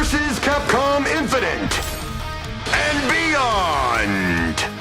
versus Capcom Infinite and beyond.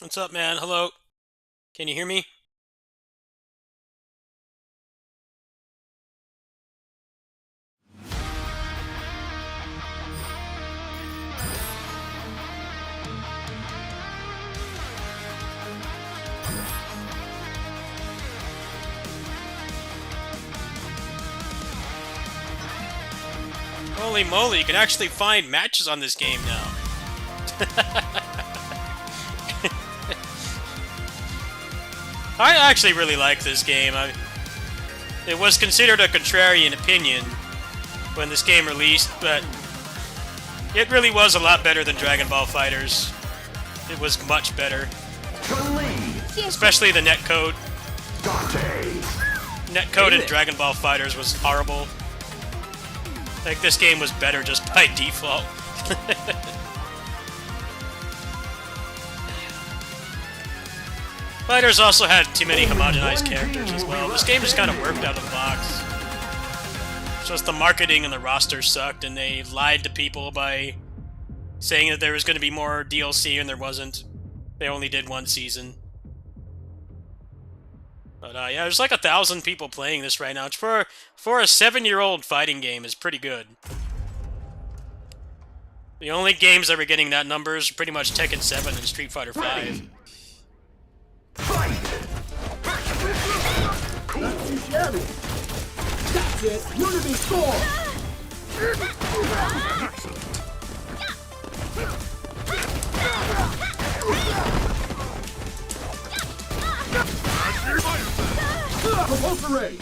What's up, man? Hello? Can you hear me? Holy moly, you can actually find matches on this game now. I actually really like this game. It was considered a contrarian opinion when this game released, but it really was a lot better than Dragon Ball FighterZ. It was much better. Especially the netcode. Netcode in Dragon Ball FighterZ was horrible. Like, this game was better just by default. Fighters also had too many homogenized characters as well. This game just kind of worked out of the box. Just the marketing and the roster sucked, and they lied to people by saying that there was going to be more DLC, and there wasn't. They only did one season. But yeah, there's like 1,000 people playing this right now. It's for a 7-year-old fighting game is pretty good. The only games that were getting that numbers are pretty much Tekken 7 and Street Fighter 5. That's it! Unity score! Compulsory!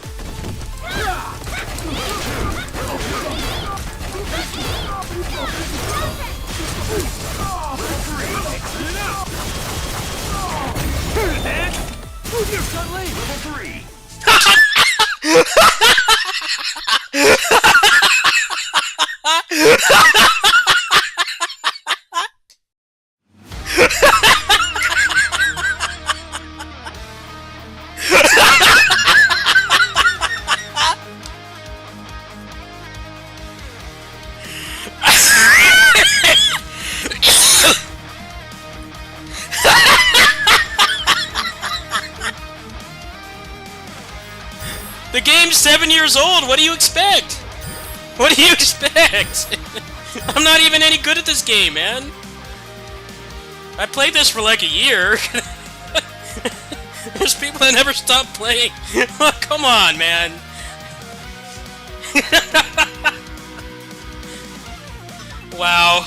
Move your front lane! Level 3! The game's 7 years old! What do you expect? What do you expect? I'm not even any good at this game, man. I played this for like a year. There's people that never stop playing. Oh, come on, man. Wow.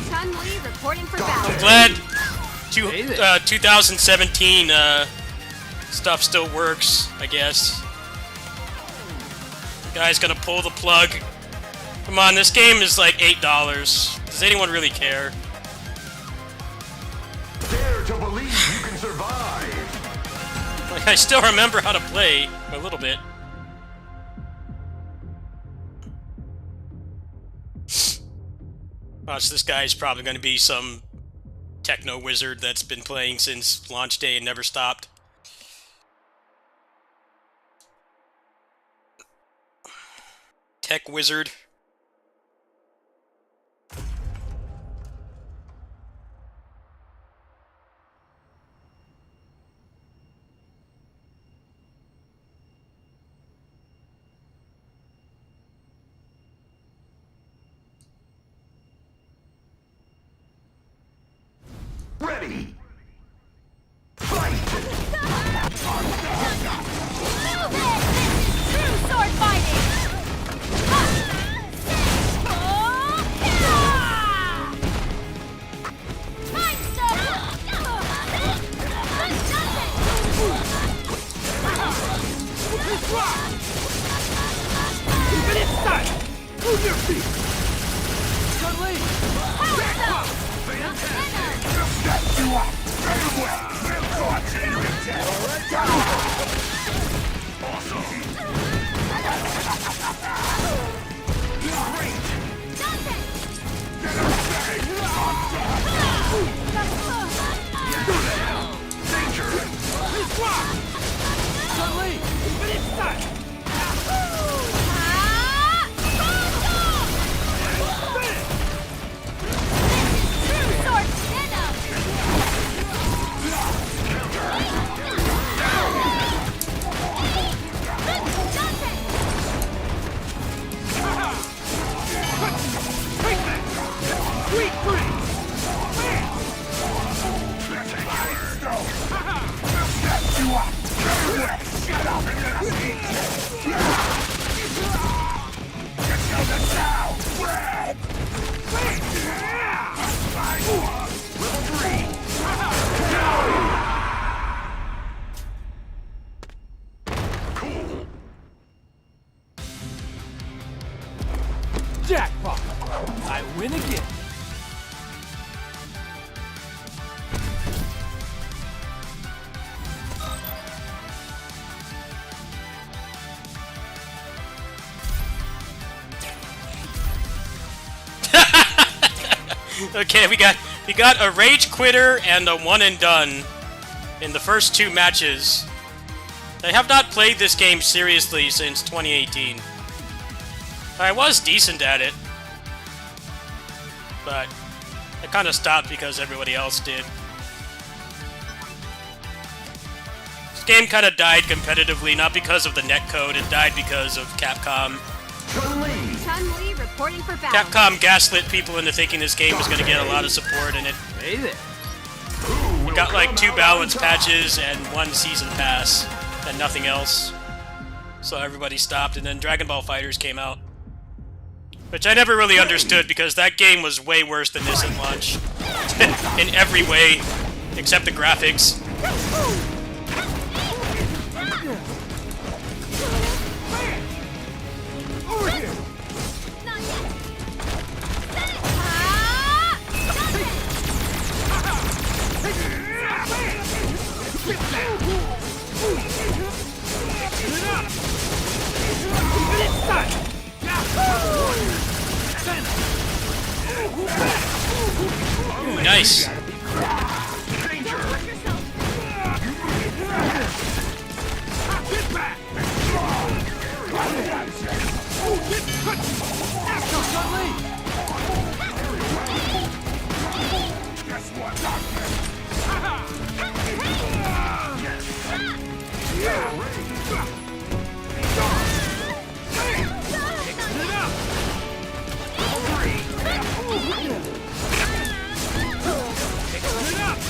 Chun-Li reporting for battle. I'm glad 2017 stuff still works, I guess. The guy's gonna pull the plug. Come on, this game is like $8. Does anyone really care? Dare to believe you can survive. Like, I still remember how to play a little bit. Watch, this guy's probably going to be some techno wizard that's been playing since launch day and never stopped. Tech wizard. Ready. Fight. True sword fighting! Mind stone! Even inside! Move your feet! Chun-Li! Set you up! Very well! We'll caught you with that! Awesome! Great! Danger! Chun-Li! Even inside! True sword venom! Sweet breeze! Set you up! Very well! Shut up and let us eat! You know the sound! Red! Level 3! Cool! Jackpot! I win again! Okay, we got a rage quitter and a one and done in the first two matches. I have not played this game seriously since 2018. I was decent at it, but I kind of stopped because everybody else did. This game kind of died competitively, not because of the netcode, it died because of Capcom. Chun-Li reporting for battle. Capcom gaslit people into thinking this game was going to get a lot of support, and it Hey there! got like 2 balance patches and 1 season pass, and nothing else. So everybody stopped, and then Dragon Ball FighterZ came out. Which I never really understood, because that game was way worse than this at launch. In every way, except the graphics. Over here! Not yet. Even inside! Nice. Get back! Chun-Li! Guess what? Mixing it up!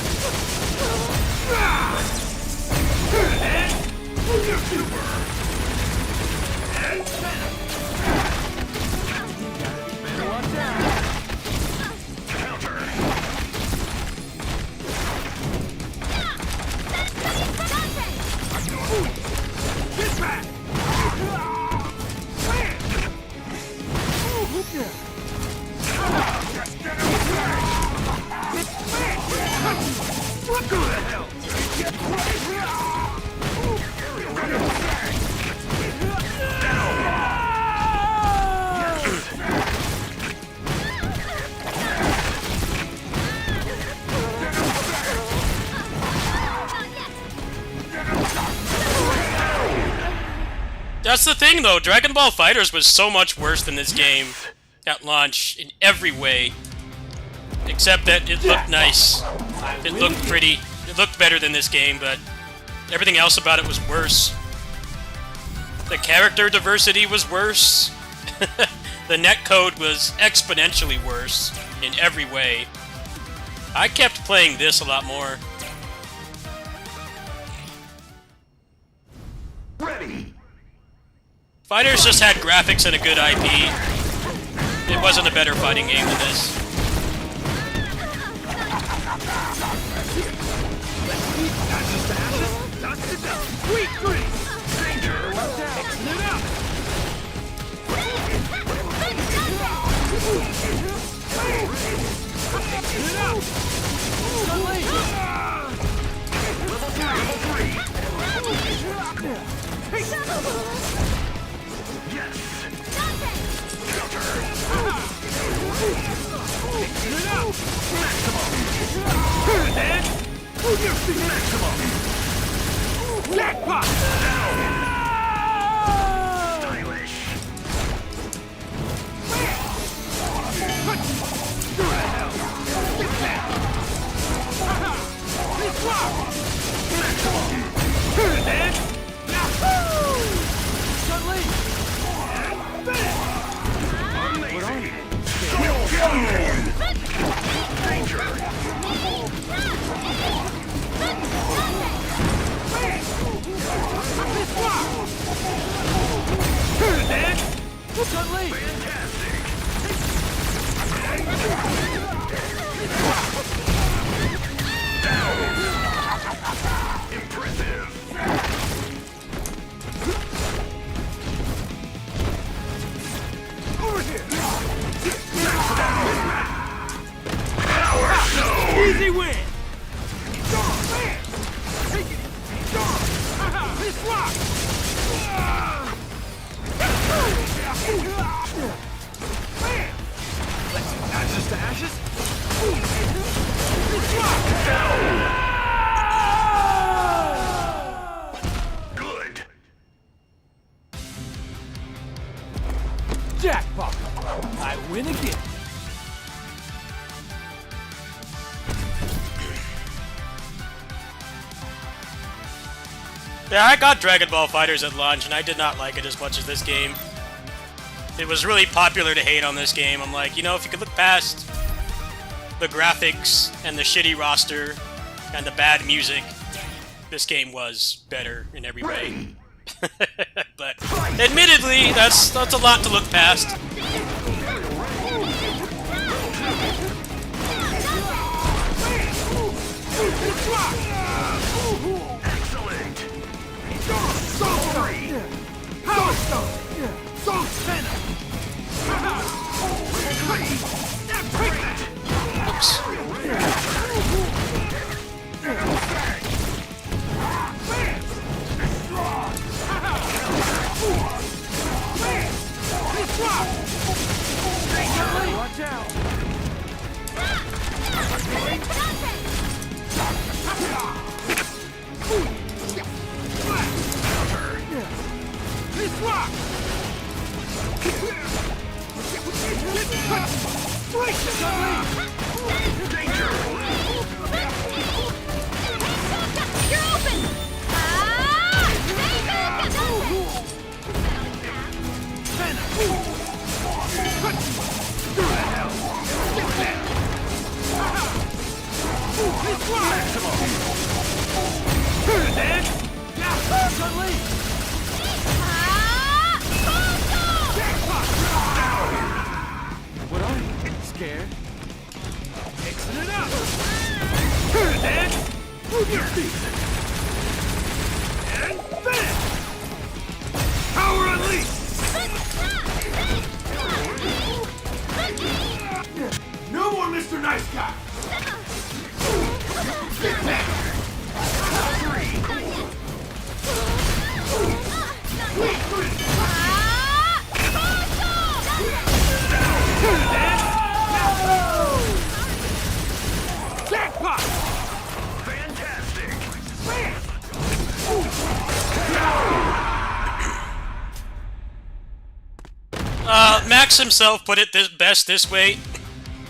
That's the thing, though. Dragon Ball FighterZ was so much worse than this game at launch in every way. Except that it looked nice. It looked pretty. It looked better than this game, but everything else about it was worse. The character diversity was worse. The netcode was exponentially worse in every way. I kept playing this a lot more. Ready. FighterZ just had graphics and a good IP. It wasn't a better fighting game than this. Sweet dreams! Danger! Mixing it up! Mixing it up! Level 3! Yes! Counter! Mixing it up! Maximum! And... Maximum! Jackpot! Stylish! Danger! Impressive! Over here! Power show! Easy win! Take it! This rock! Ashes to ashes? This rock! Good! Jackpot! I win again! Yeah, I got Dragon Ball FighterZ at launch, and I did not like it as much as this game. It was really popular to hate on this game. I'm like, you know, if you could look past the graphics and the shitty roster and the bad music, this game was better in every way. But admittedly, that's a lot to look past. Excellent! Soul Free! Power Stone! Soul Center! Oops. Watch out! This rock! Danger! You're open! What are you? Scared? Mixing it up! And move your feet! And finish! Power unleashed! No more Mr. Nice Guy! Get back! Jackpot! Fantastic! Fox himself put it best this way.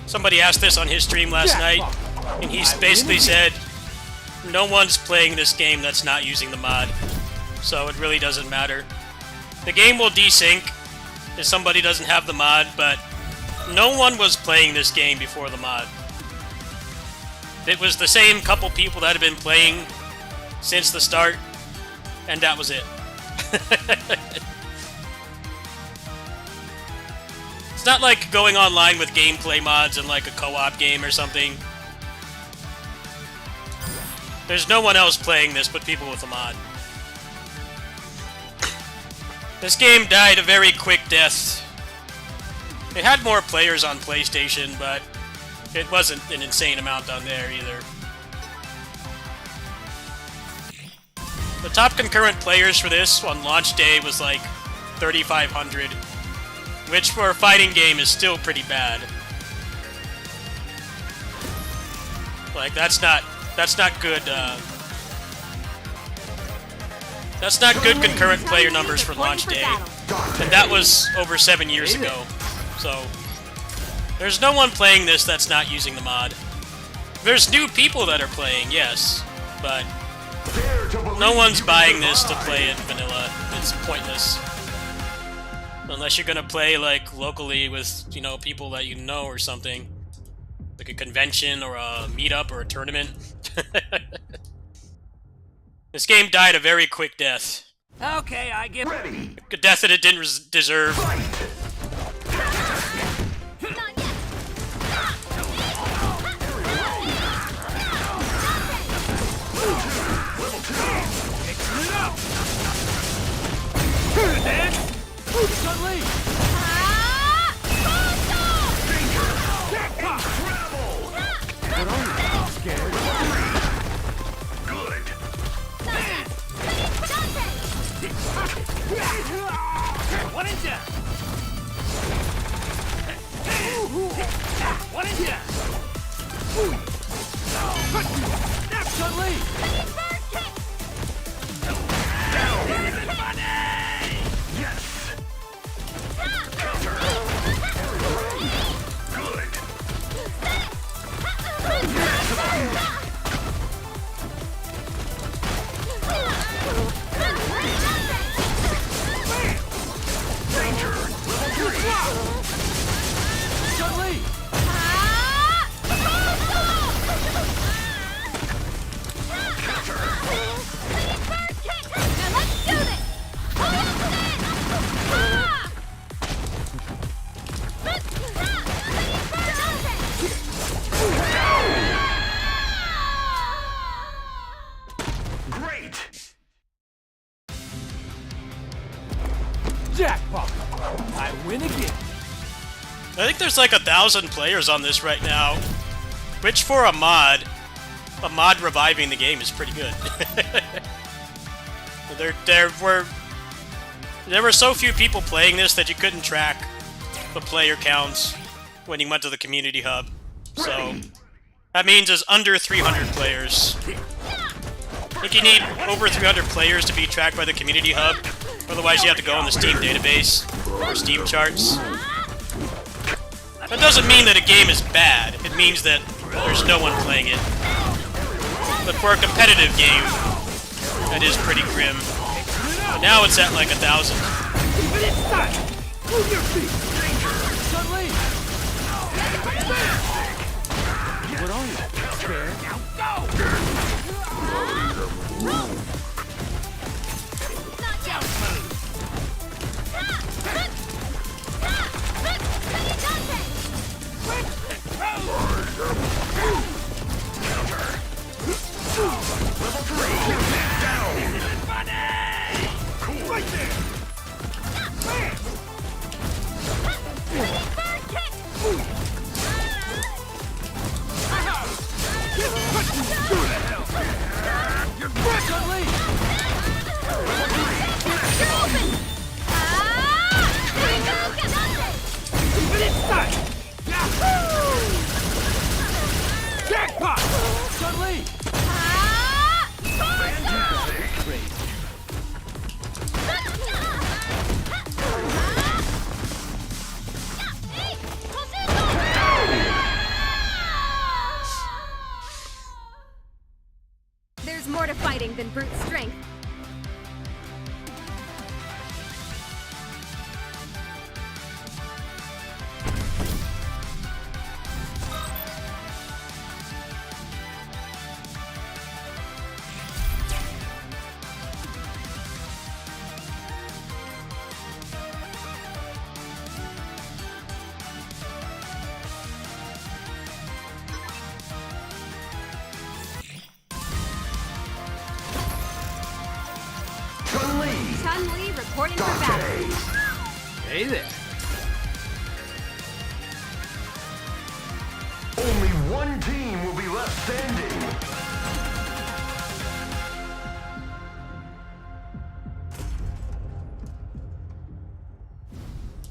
Somebody asked this on his stream last night, and he basically said, no one's playing this game that's not using the mod, so it really doesn't matter. The game will desync if somebody doesn't have the mod, but no one was playing this game before the mod. It was the same couple people that had been playing since the start, and that was it. It's not like going online with gameplay mods in like a co-op game or something. There's no one else playing this but people with a mod. This game died a very quick death. It had more players on PlayStation, but it wasn't an insane amount on there either. The top concurrent players for this on launch day was like 3,500, which for a fighting game is still pretty bad. Like that's not good. That's not good concurrent player numbers for launch day, and that was over 7 years ago. So there's no one playing this that's not using the mod. There's new people that are playing, yes, but no one's buying this to play it vanilla. It's pointless. Unless you're gonna play, like, locally with, you know, people that you know or something. Like a convention or a meetup or a tournament. This game died a very quick death. Okay, I give. Ready. A death that it didn't deserve. Not yet. Mixing it up. Dance. Suddenly. Jackpot. What are you? Scared? Good. One in down. One in down. Snap suddenly. Yes. Counter. Good. Danger. Level 3. Suddenly. Now let's do this! Great. Jackpot. I win again. I think there's like 1,000 players on this right now, which for a mod reviving the game is pretty good. There were so few people playing this that you couldn't track the player counts when you went to the community hub. So that means it's under 300 players. I think you need over 300 players to be tracked by the community hub. Otherwise, you have to go on the Steam database or Steam charts. That doesn't mean that a game is bad. It means that there's no one playing it. But for a competitive game, that is pretty grim. But now it's at like 1,000. Keep it inside. Move your feet. Suddenly. What are you? Scared? Now go. Level 3. Down. Cool. Right there. You're suddenly. fighting than brute strength. Chun-Li reporting for battle. Hey there. Only one team will be left standing.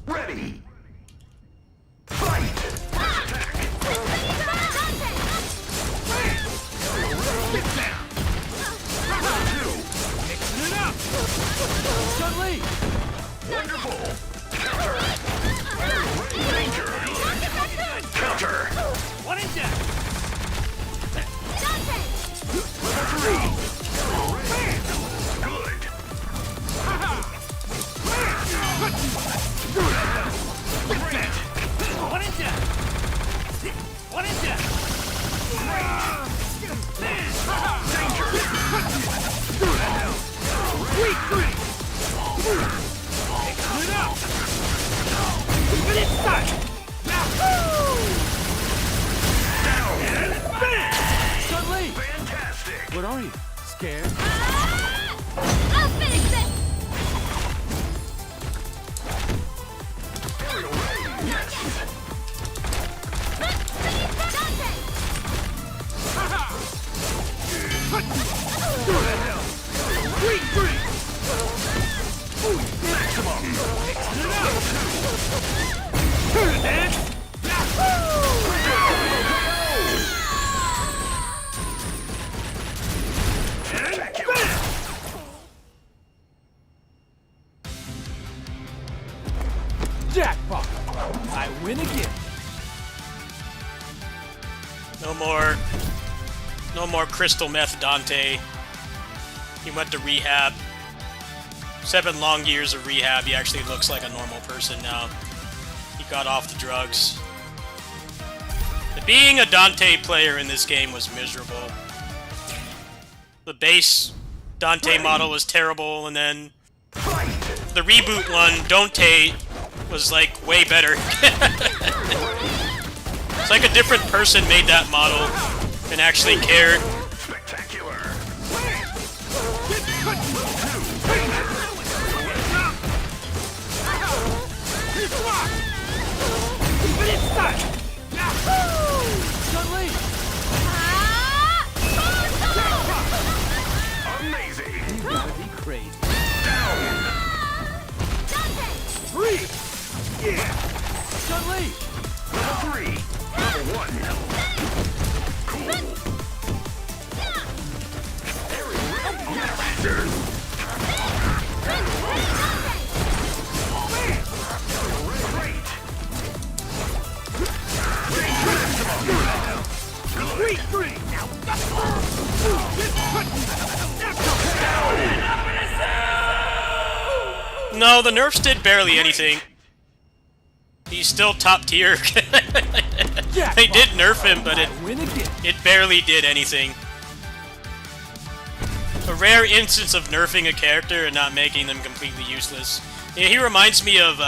Ready. Fight. Mixing it up. Chun-Li. Wonderful. Counter. Danger. Counter. One and down. Level 3. Good. Great. One and down. One and down. Danger. Weak grip. Mixing it up. Keep it inside. Down. Chun-Li. Fantastic. What are you? Scared? I'll finish this! Aerial ray. Yes. Weak grip. Maximum. Mixing it up. Turn it, man. Spectacular. Jackpot. I win again. No more crystal meth Dante. He went to rehab. 7 long years of rehab. He actually looks like a normal person now. He got off the drugs. Being a Dante player in this game was miserable. The base Dante model was terrible, and then the reboot one, Dante, was like way better. It's like a different person made that model and actually cared. Spectacular. Keep it inside. Chun-Li. Amazing. You gotta be crazy. Down. Breathe. Yeah. Chun-Li. Level 3. Level 1. Cool. Aerial ray. Yes. Aerial ray. Great. Weak grip. No, the nerfs did barely anything. He's still top tier. They did nerf him, but I win again. it barely did anything. A rare instance of nerfing a character and not making them completely useless. Yeah, he reminds me of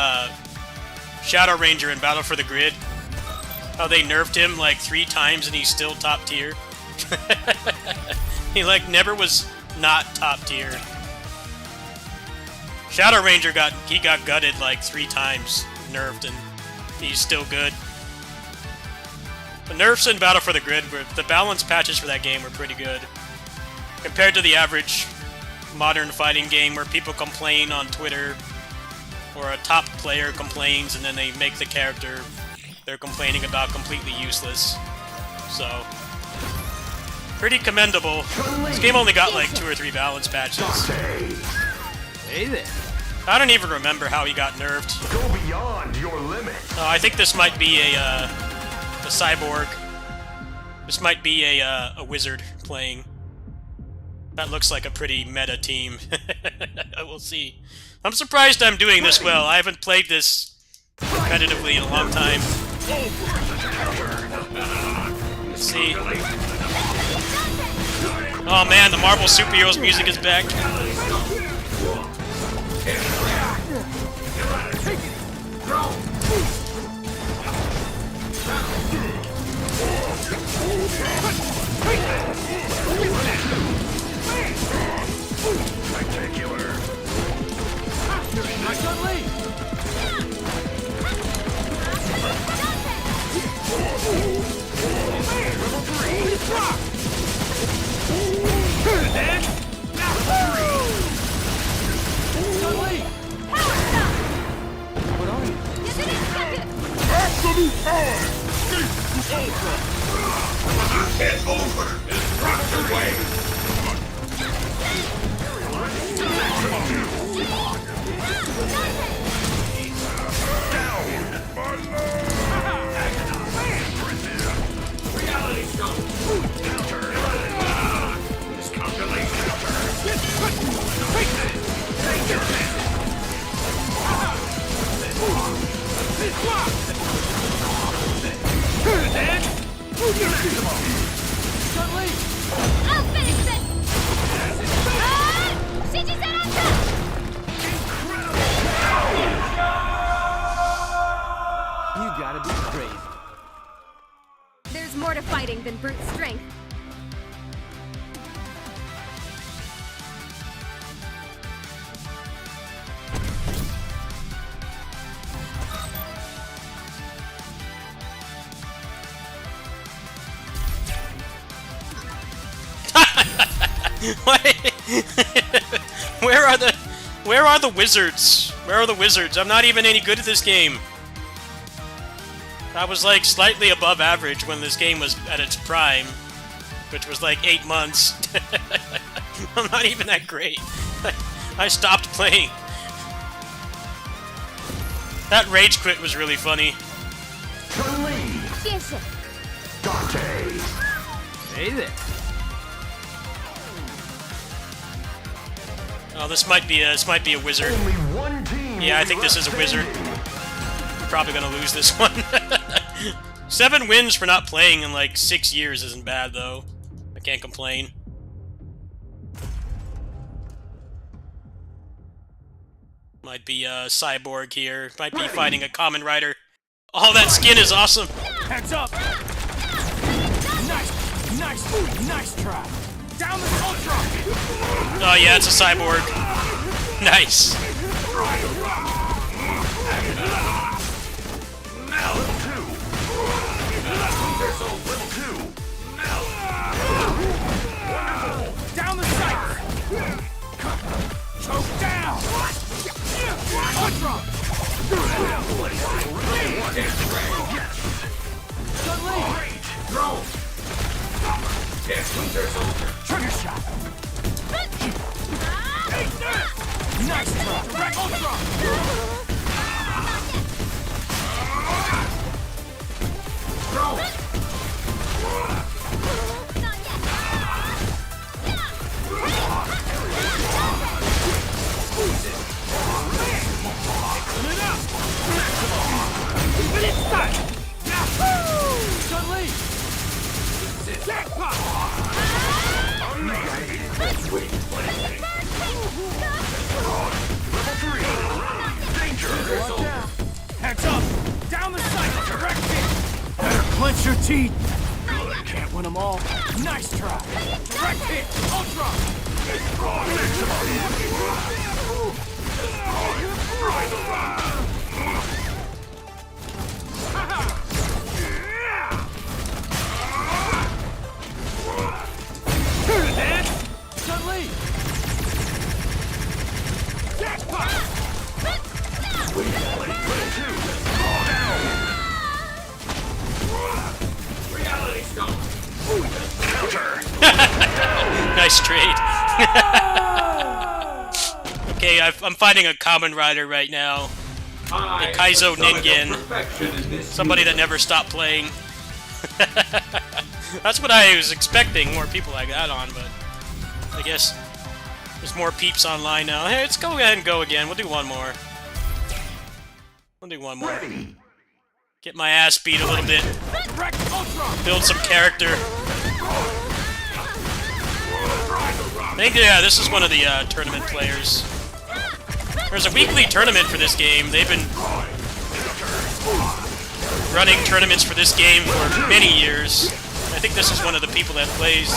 Shadow Ranger in Battle for the Grid. How they nerfed him like 3 times and he's still top tier. He like never was not top tier. Shadow Ranger got gutted like 3 times, nerfed, and he's still good. The nerfs in Battle for the Grid, the balance patches for that game were pretty good. Compared to the average modern fighting game where people complain on Twitter, or a top player complains and then they make the character they're complaining about completely useless. So, pretty commendable. This game only got like 2 or 3 balance patches. Hey there. I don't even remember how he got nerfed. Go beyond your limit. I think this might be a cyborg. This might be a wizard playing. That looks like a pretty meta team. We'll see. I'm surprised I'm doing this well. I haven't played this competitively in a long time. Let's see. Oh man, the Marvel Superheroes music is back. Spectacular. Nice on lead. Level 3. Drop. Dance. On lead. What are you? Absolute power. It's over. It's rocked away. Reality stone. Counter. This calculation I'll finish this! You gotta be crazy. There's more to fighting than brute strength. Where are the wizards? Where are the wizards? I'm not even any good at this game. I was like slightly above average when this game was at its prime, which was like 8 months. I'm not even that great. I stopped playing. That rage quit was really funny. Yes, sir. Dante. Hey there. Oh, this might be a wizard. Only one team. Yeah, I think this is a wizard. We're probably gonna lose this one. 7 wins for not playing in like 6 years isn't bad though. I can't complain. Might be a cyborg here. Might be fighting a common rider. Oh, that skin is awesome. Heads up. Nice try. Down the ultra. Oh yeah, it's a cyborg. Nice. Down the sight. Choke down. Ultra. Trigger shot. Nice try. Direct ultra. Heads up! Down the sight! Direct hit! Better clench your teeth! Can't win them all. Nice try! Direct hit! Ultra! Suddenly! Jackpot! Reality stone. Nice trade. Okay, I'm fighting a common rider right now. A Kaizo Ningen. Somebody that never stopped playing. That's what I was expecting, more people like that on, but I guess there's more peeps online now. Hey, let's go ahead and go again. We'll do one more. We'll do one more. Get my ass beat a little bit. Build some character. I think, yeah, this is one of the tournament players. There's a weekly tournament for this game. They've been running tournaments for this game for many years. I think this is one of the people that plays.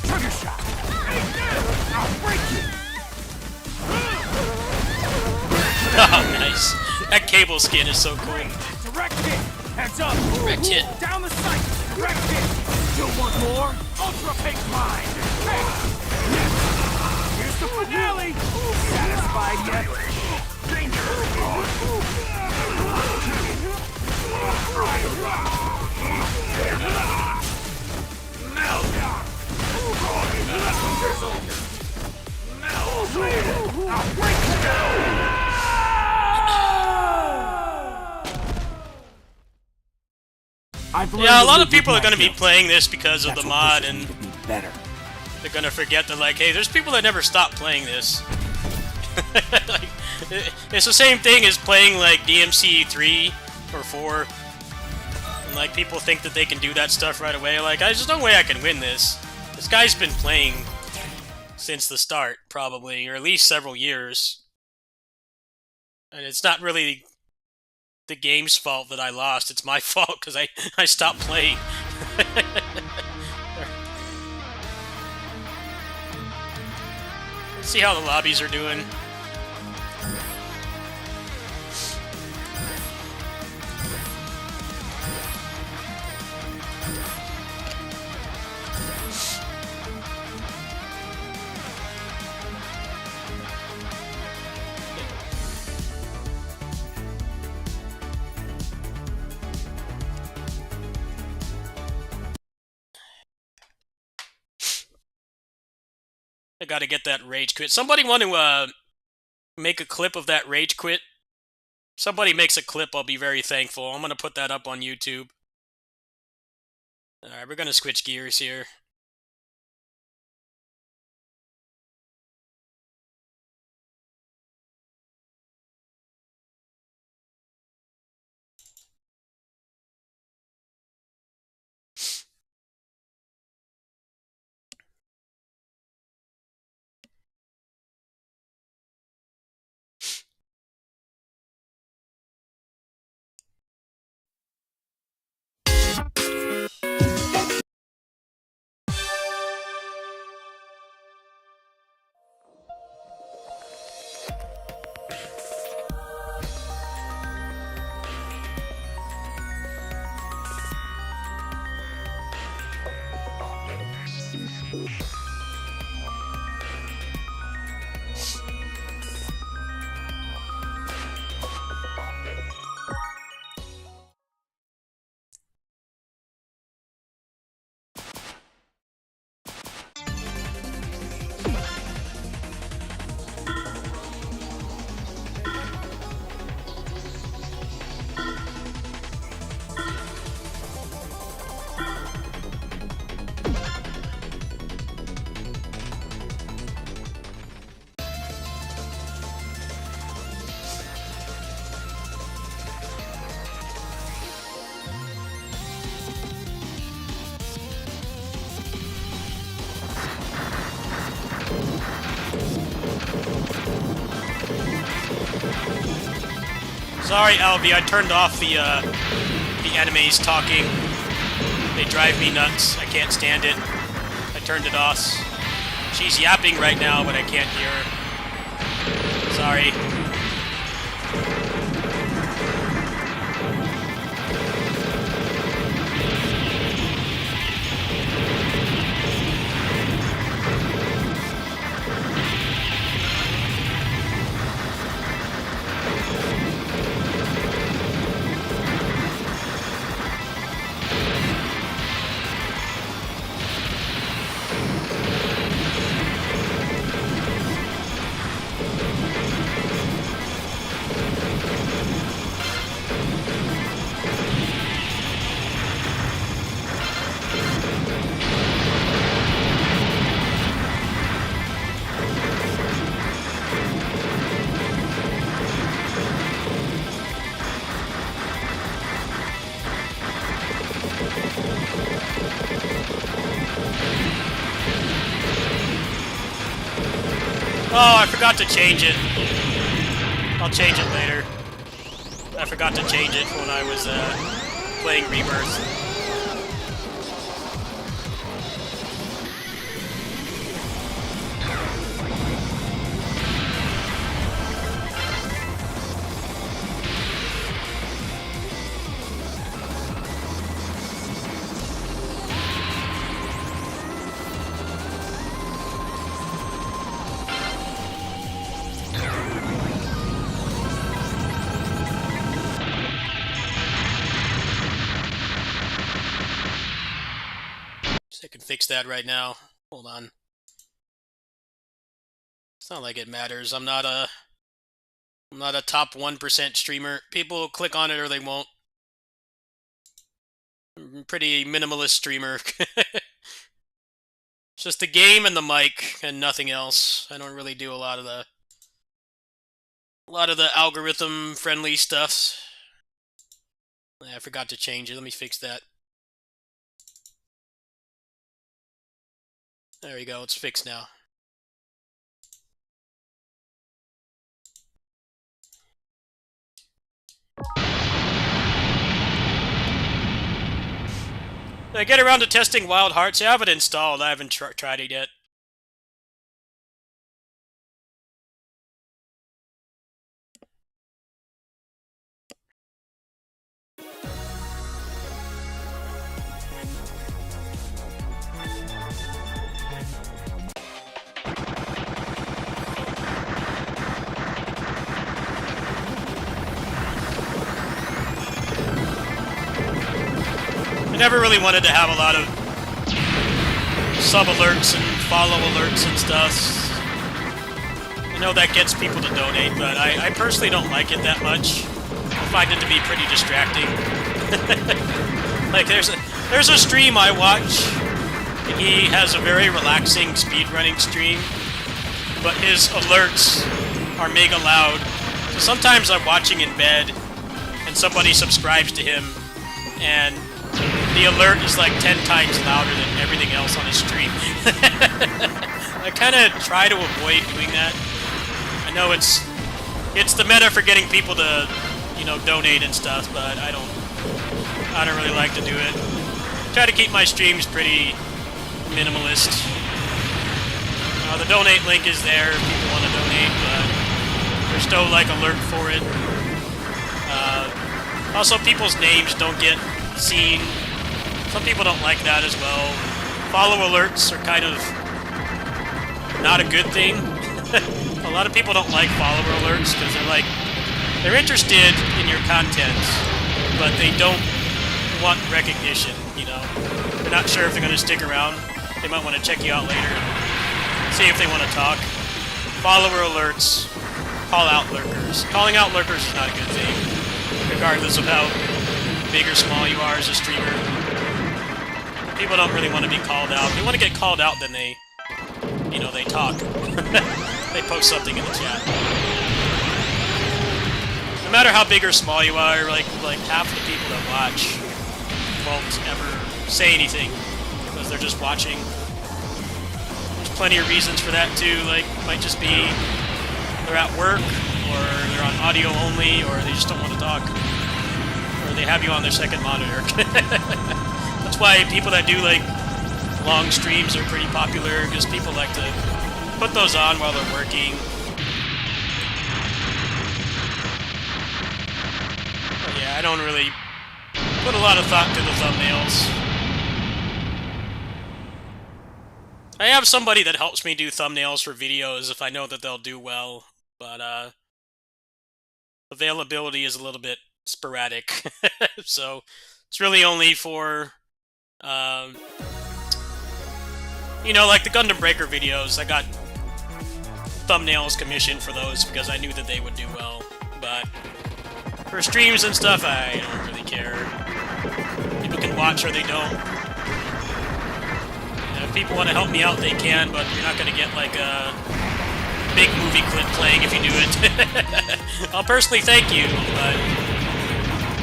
Trigger shot. I'll break you. Oh, nice. That cable skin is so cool. Direct hit. Heads up. Direct hit. Down the sight. Direct hit. You want more? Ultra pink mind. Here's the finale. Satisfied yet? Yeah, a lot of people are going to be playing this because of the mod, and better. they're going to forget that, like, hey, there's people that never stop playing this. Like, it's the same thing as playing, like, DMC 3 or 4. And, like, people think that they can do that stuff right away. Like, there's no way I can win this. This guy's been playing since the start, probably, or at least several years. And it's not really the game's fault that I lost. It's my fault because I stopped playing. Let's see how the lobbies are doing. I gotta get that rage quit. Somebody want to make a clip of that rage quit? Somebody makes a clip, I'll be very thankful. I'm gonna put that up on YouTube. Alright, we're gonna switch gears here. Sorry, Alvy, I turned off the enemies talking. They drive me nuts. I can't stand it. I turned it off. She's yapping right now, but I can't hear her. Sorry. Oh, I forgot to change it. I'll change it later. I forgot to change it when I was playing Rebirth. I can fix that right now. Hold on. It's not like it matters. I'm not a top 1% streamer. People will click on it or they won't. I'm a pretty minimalist streamer. It's just the game and the mic and nothing else. I don't really do a lot of the algorithm friendly stuff. I forgot to change it. Let me fix that. There we go, it's fixed now. Did I get around to testing Wild Hearts? I have it installed, I haven't tried it yet. I never really wanted to have a lot of sub-alerts and follow alerts and stuff. I know that gets people to donate, but I personally don't like it that much. I find it to be pretty distracting. Like, there's a stream I watch, and he has a very relaxing speedrunning stream, but his alerts are mega loud. So sometimes I'm watching in bed, and somebody subscribes to him, and the alert is like 10 times louder than everything else on his stream. I kind of try to avoid doing that. I know it's the meta for getting people to, you know, donate and stuff, but I don't really like to do it. Try to keep my streams pretty minimalist. The donate link is there if people want to donate, but there's no like alert for it. Also, people's names don't get seen. Some people don't like that as well. Follow alerts are kind of not a good thing. A lot of people don't like follower alerts because they're interested in your content, but they don't want recognition, you know. They're not sure if they're going to stick around. They might want to check you out later and see if they want to talk. Follower alerts, call out lurkers. Calling out lurkers is not a good thing, regardless of how big or small you are as a streamer. People don't really want to be called out. If they want to get called out, then they, you know, they talk. They post something in the chat. No matter how big or small you are, like half the people that watch won't ever say anything because they're just watching. There's plenty of reasons for that too. Like, it might just be they're at work, or they're on audio only, or they just don't want to talk, or they have you on their second monitor. That's why people that do like long streams are pretty popular, because people like to put those on while they're working. But yeah, I don't really put a lot of thought to the thumbnails. I have somebody that helps me do thumbnails for videos if I know that they'll do well, but availability is a little bit sporadic. So it's really only for you know, like the Gundam Breaker videos. I got thumbnails commissioned for those because I knew that they would do well. But for streams and stuff, I don't really care. People can watch or they don't. You know, if people want to help me out, they can, but you're not going to get like a big movie clip playing if you do it. I'll personally thank you, but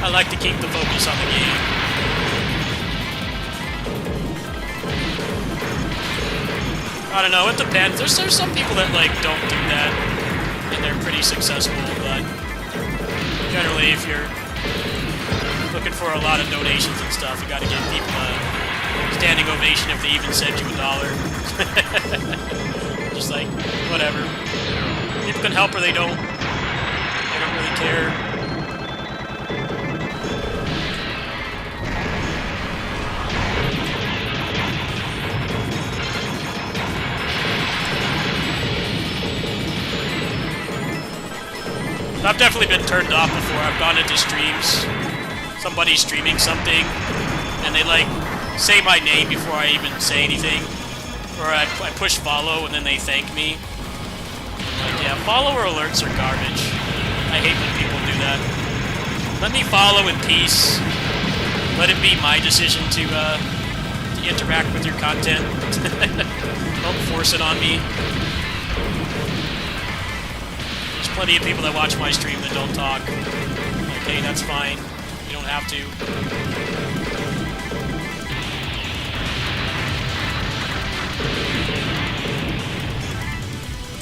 I like to keep the focus on the game. I don't know, it depends. There's some people that, like, don't do that, and they're pretty successful, but generally, if you're looking for a lot of donations and stuff, you gotta give people a standing ovation if they even send you $1. Just like, whatever. People can help or they don't. They don't really care. I've definitely been turned off before. I've gone into streams, somebody's streaming something, and they like say my name before I even say anything, or I push follow and then they thank me. Like, yeah, follower alerts are garbage. I hate when people do that. Let me follow in peace. Let it be my decision to interact with your content. Don't force it on me. There's plenty of people that watch my stream that don't talk. Like, hey, that's fine. You don't have to.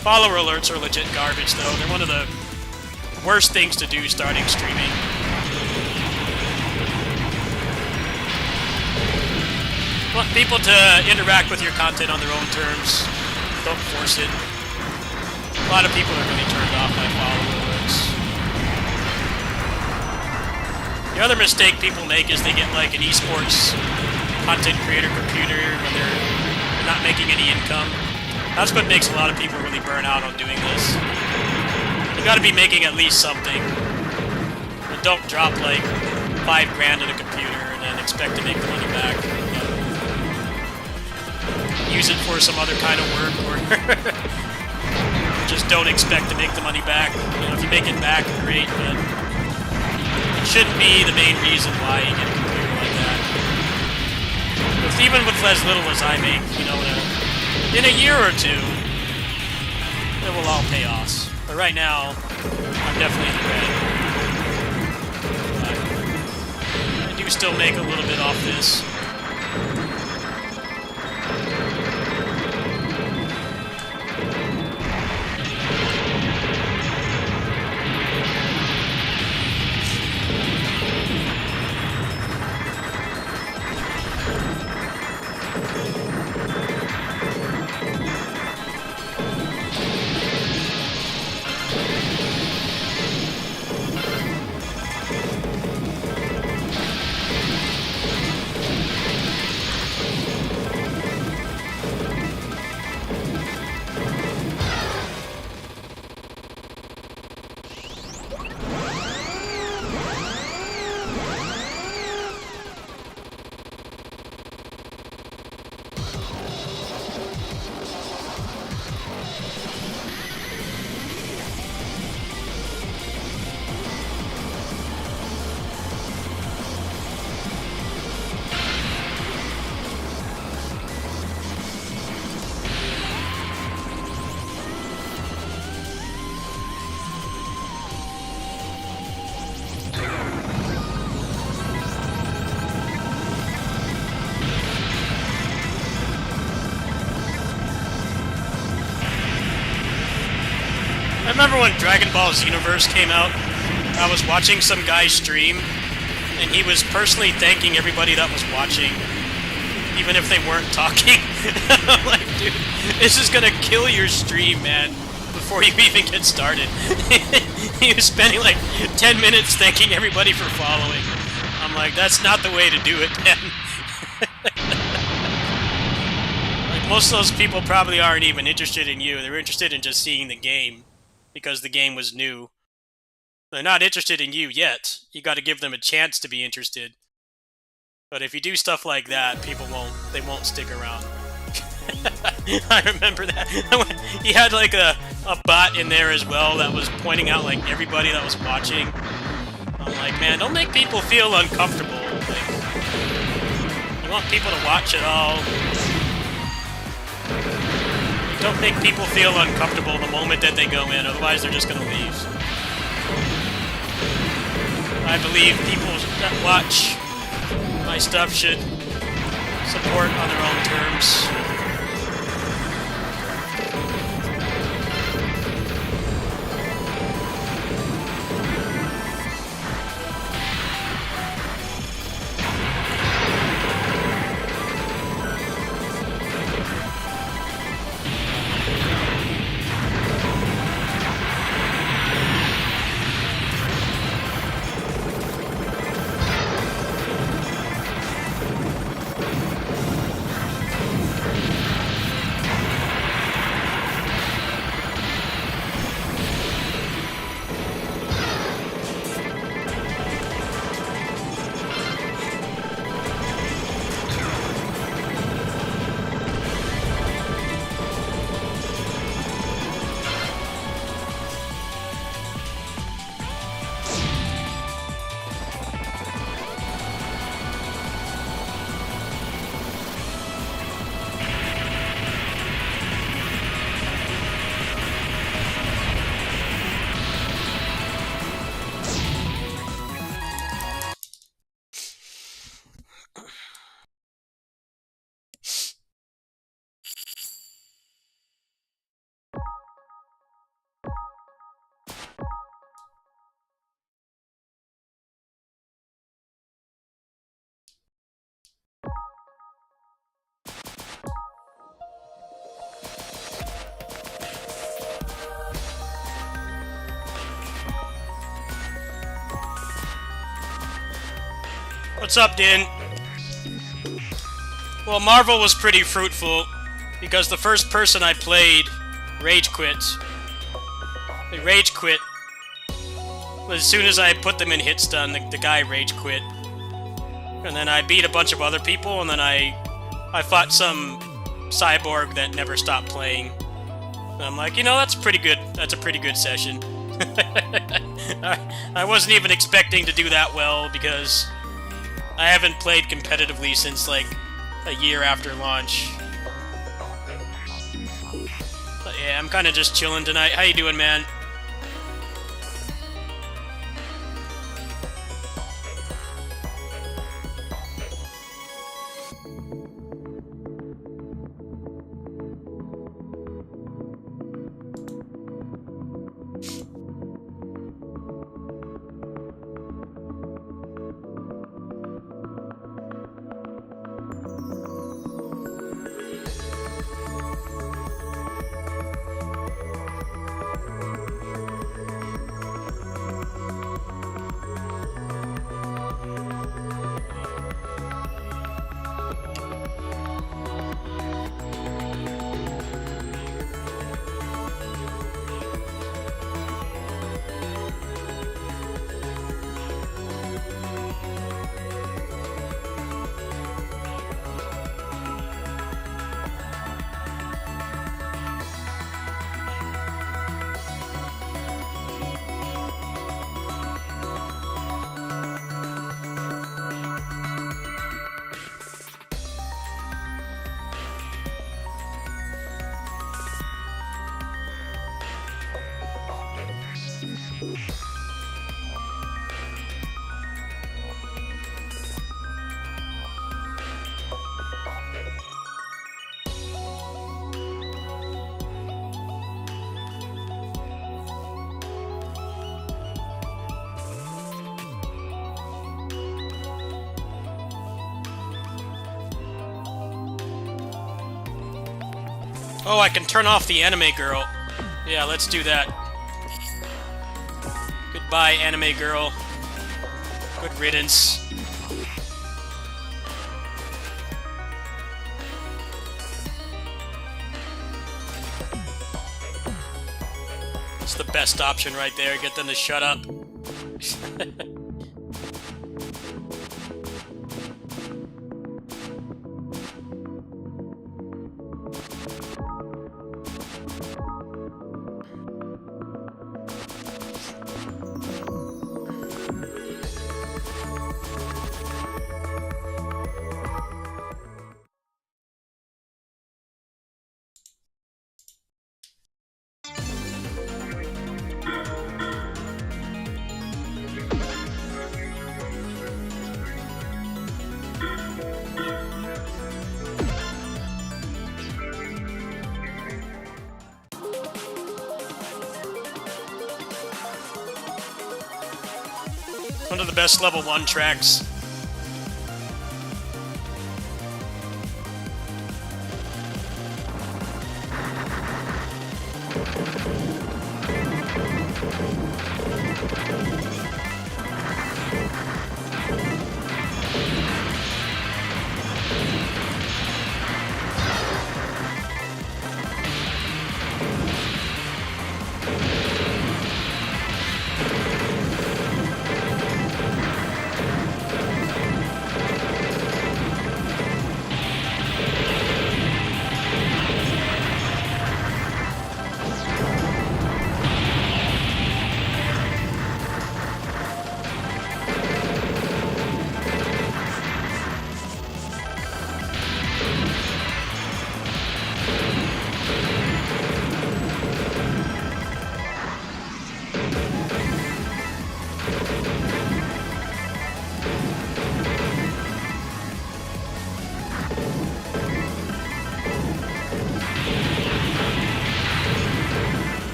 Follower alerts are legit garbage, though. They're one of the worst things to do starting streaming. Want people to interact with your content on their own terms. Don't force it. A lot of people are really turned off by follower alerts. The other mistake people make is they get like an esports content creator computer when they're not making any income. That's what makes a lot of people really burn out on doing this. You gotta be making at least something. And don't drop like $5 grand in a computer and then expect to make the money back. Use it for some other kind of work, or just don't expect to make the money back. You know, if you make it back, great, but it shouldn't be the main reason why you get a computer like that. Because even with as little as I make, you know, in a year or two, it will all pay off. But right now, I'm definitely in the red. I do still make a little bit off this. I remember when Dragon Ball Xenoverse came out, I was watching some guy stream, and he was personally thanking everybody that was watching, even if they weren't talking. I'm like, dude, this is gonna kill your stream, man, before you even get started. He was spending like 10 minutes thanking everybody for following. I'm like, that's not the way to do it, man. Like, most of those people probably aren't even interested in you. They're interested in just seeing the game, because the game was new. They're not interested in you yet. You got to give them a chance to be interested. But if you do stuff like that, people won't stick around. I remember that. He had like a bot in there as well that was pointing out like everybody that was watching. I'm like, man, don't make people feel uncomfortable. Like, you want people to watch it all. Don't make people feel uncomfortable the moment that they go in, otherwise they're just going to leave. I believe people that watch my stuff should support on their own terms. What's up, Din? Well, Marvel was pretty fruitful, because the first person I played rage quit. They rage quit. As soon as I put them in hit stun, the guy rage quit. And then I beat a bunch of other people, and then I fought some cyborg that never stopped playing. And I'm like, you know, that's pretty good. That's a pretty good session. I wasn't even expecting to do that well, because I haven't played competitively since, like, a year after launch. But yeah, I'm kind of just chilling tonight. How you doing, man? Oh, I can turn off the anime girl. Yeah, let's do that. Goodbye, anime girl. Good riddance. It's the best option right there. Get them to shut up. One of the best level 1 tracks.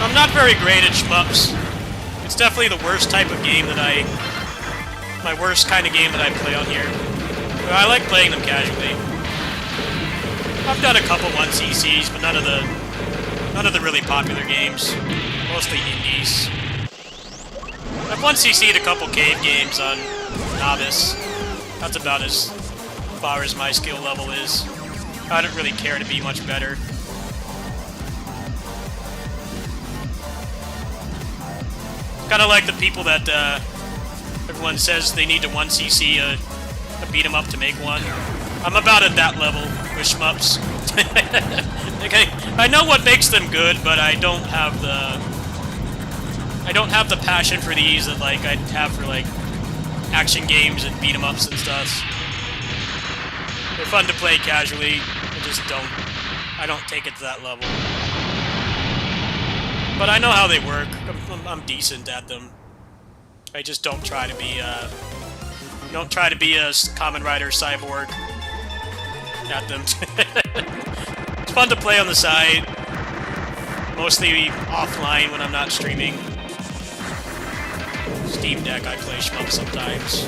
I'm not very great at shmups. It's definitely the worst type of game that my worst kind of game that I play on here. But I like playing them casually. I've done a couple 1cc's, but none of the really popular games. Mostly indies. I've 1cc'd a couple cave games on Novice. That's about as far as my skill level is. I don't really care to be much better. Kind of like the people that everyone says they need to 1cc a beat 'em up to make one. I'm about at that level with shmups. Okay, I know what makes them good, but I don't have the passion for these that like I'd have for like action games and beat 'em ups and stuff. They're fun to play casually. I don't take it to that level. But I know how they work. I'm decent at them. I just don't try to be a Kamen Rider cyborg at them. It's fun to play on the side, mostly offline when I'm not streaming. Steam Deck, I play shmup sometimes.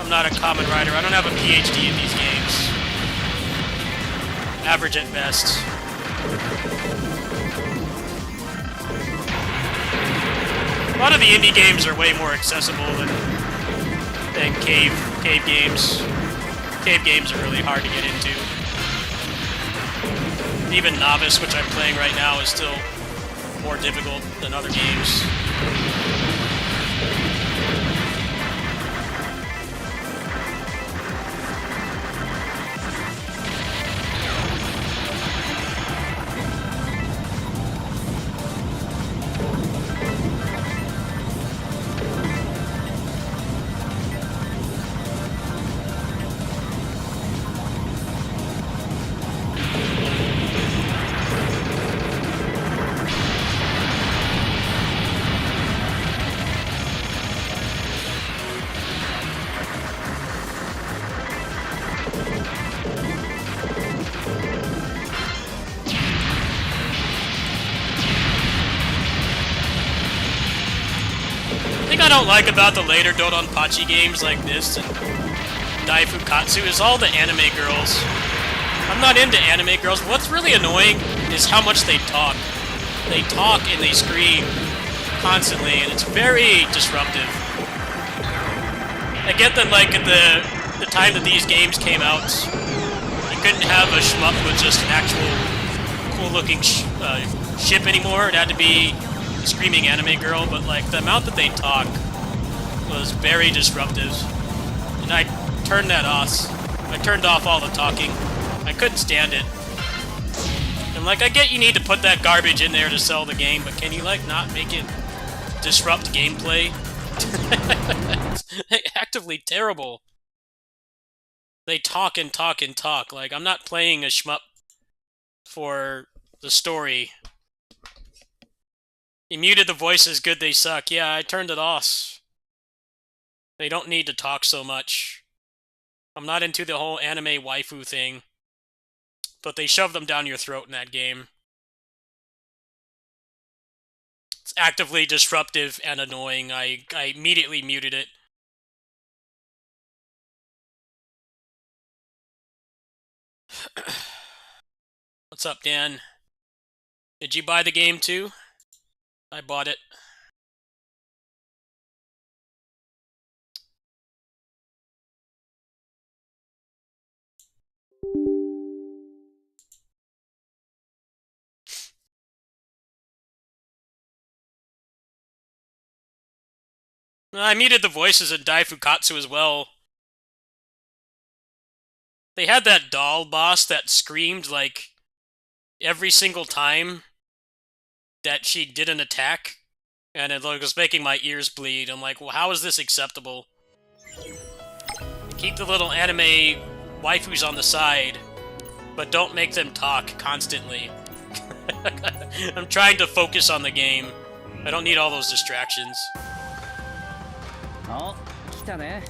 I'm not a Kamen Rider. I don't have a PhD in these games. Average at best. A lot of the indie games are way more accessible than cave games. Cave games are really hard to get into. Even Novice, which I'm playing right now, is still more difficult than other games. The thing I don't like about the later Dodonpachi games like this and Daifukatsu is all the anime girls. I'm not into anime girls. What's really annoying is how much they talk. They talk and they scream constantly, and it's very disruptive. I get that, like, at the time that these games came out, you couldn't have a shmup with just an actual cool-looking ship anymore. It had to be a screaming anime girl, but, like, the amount that they talk was very disruptive. And I turned that off. I turned off all the talking. I couldn't stand it. And, like, I get you need to put that garbage in there to sell the game, but can you, like, not make it disrupt gameplay? It's actively terrible. They talk and talk and talk. Like, I'm not playing a shmup for the story. You muted the voices, good they suck. Yeah, I turned it off. They don't need to talk so much. I'm not into the whole anime waifu thing. But they shove them down your throat in that game. It's actively disruptive and annoying. I immediately muted it. What's up, Dan? Did you buy the game too? I bought it. I muted the voices in Daifukatsu as well. They had that doll boss that screamed, like, every single time that she did an attack, and it was making my ears bleed. I'm like, well, how is this acceptable? Keep the little anime waifus on the side, but don't make them talk constantly. I'm trying to focus on the game. I don't need all those distractions. Oh, 来たね。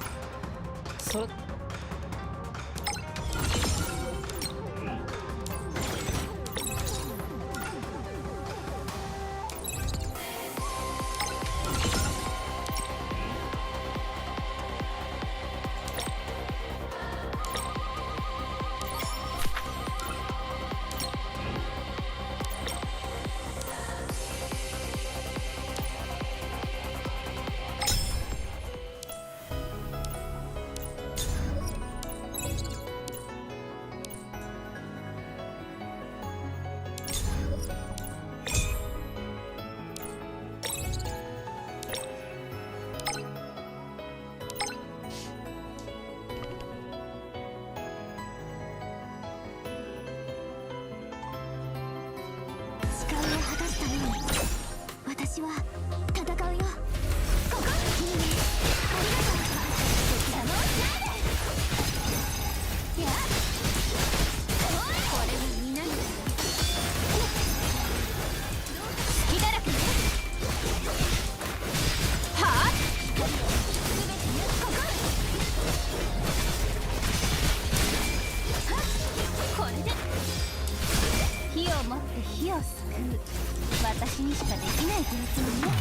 私にしかできない状況ね。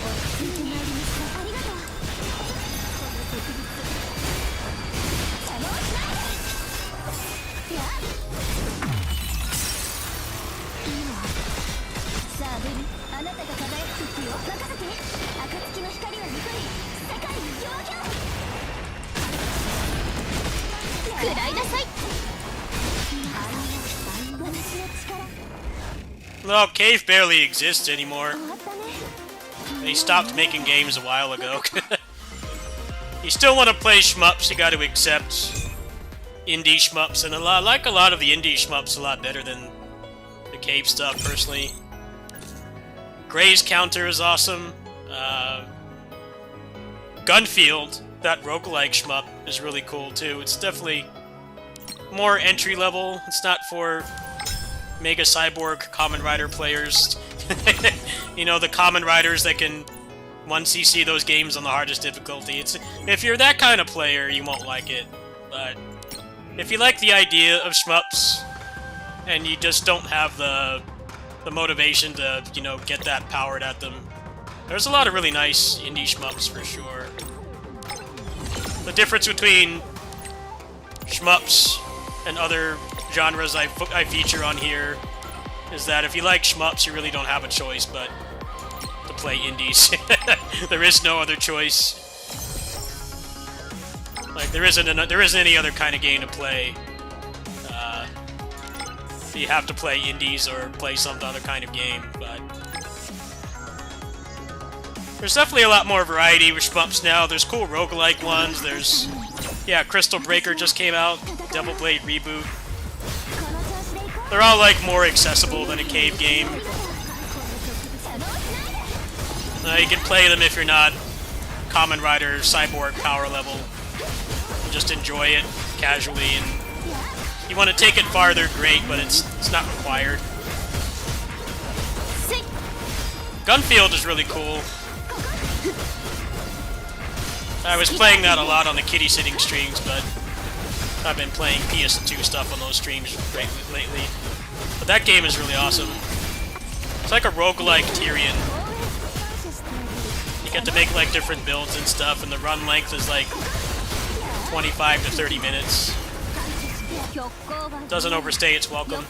落ち着いてまいりました。ありがとう。この植物邪魔をしないで。やっいいわ。さあベル、あなたが輝く時を任せて。暁の光は憎い世界に行々食らいなさい。私の力。Well, Cave barely exists anymore. They stopped making games a while ago. You still want to play shmups, you got to accept indie shmups, and I like a lot of the indie shmups a lot better than the Cave stuff, personally. Gray's Counter is awesome. Gunfield, that roguelike shmup, is really cool too. It's definitely more entry level. It's not for Mega Cyborg Kamen Rider players. You know, the Kamen Riders that can 1cc those games on the hardest difficulty. If you're that kind of player, you won't like it. But if you like the idea of shmups, and you just don't have the motivation to, you know, get that powered at them, there's a lot of really nice indie shmups for sure. The difference between shmups and other genres I feature on here is that if you like shmups, you really don't have a choice but to play indies. There is no other choice. Like there isn't any other kind of game to play. You have to play indies or play some other kind of game. But there's definitely a lot more variety with shmups now. There's cool roguelike ones. There's Crystal Breaker just came out. Devil Blade Reboot. They're all like more accessible than a Cave game. You can play them if you're not Kamen Rider Cyborg power level. Just enjoy it casually, and you want to take it farther, great, but it's not required. Gunfield is really cool. I was playing that a lot on the kitty sitting streams, but I've been playing PS2 stuff on those streams lately. But that game is really awesome. It's like a roguelike Tyrion. You get to make like different builds and stuff, and the run length is like 25 to 30 minutes. Doesn't overstay its welcome.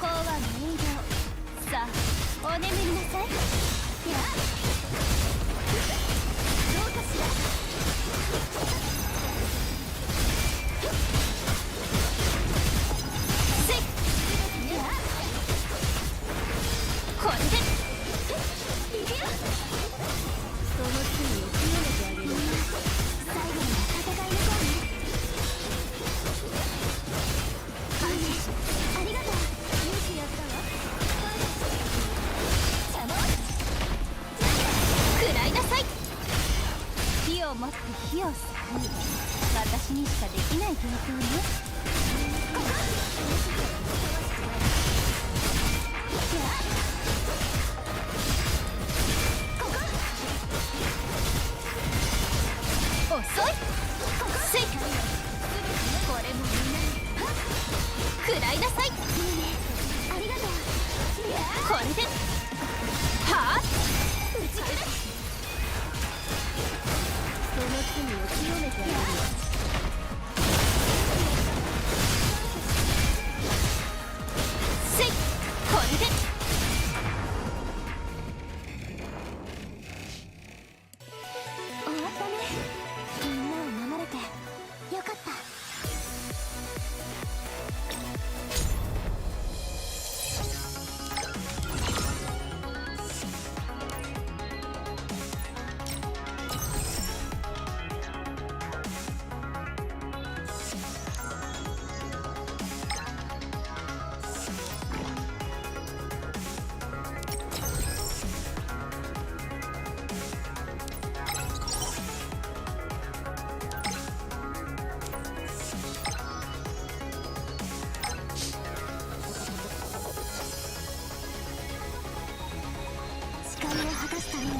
果たすために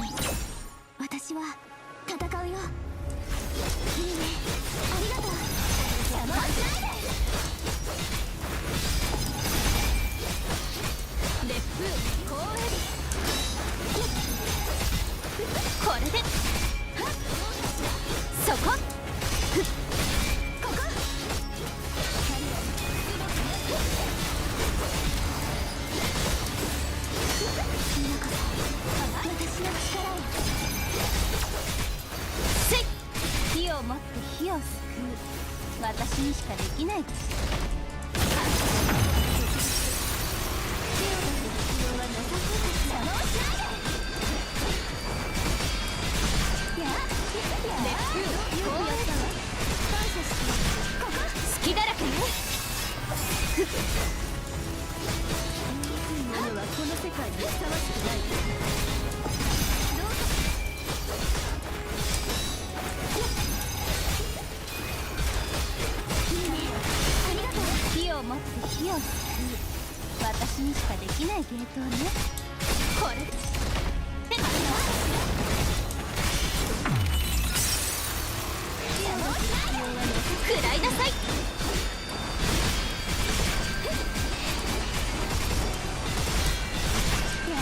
私は戦うよ。いいね、ありがとう。邪魔をしないで。烈風光エビ、これでそこここ今こそ私の力を。せい、火を持って火を救う、私にしかできないです。火を出す必要はなさそうです。邪魔をしないで。やっ、烈風よくやったわ。感謝して。ここ隙だらけね。ものはこの世界にふさわしくない。どうぞ。いいね、ありがとう。火を持って火を救う、私にしかできない芸当ね。これでって待ってよ。食らいなさい。ま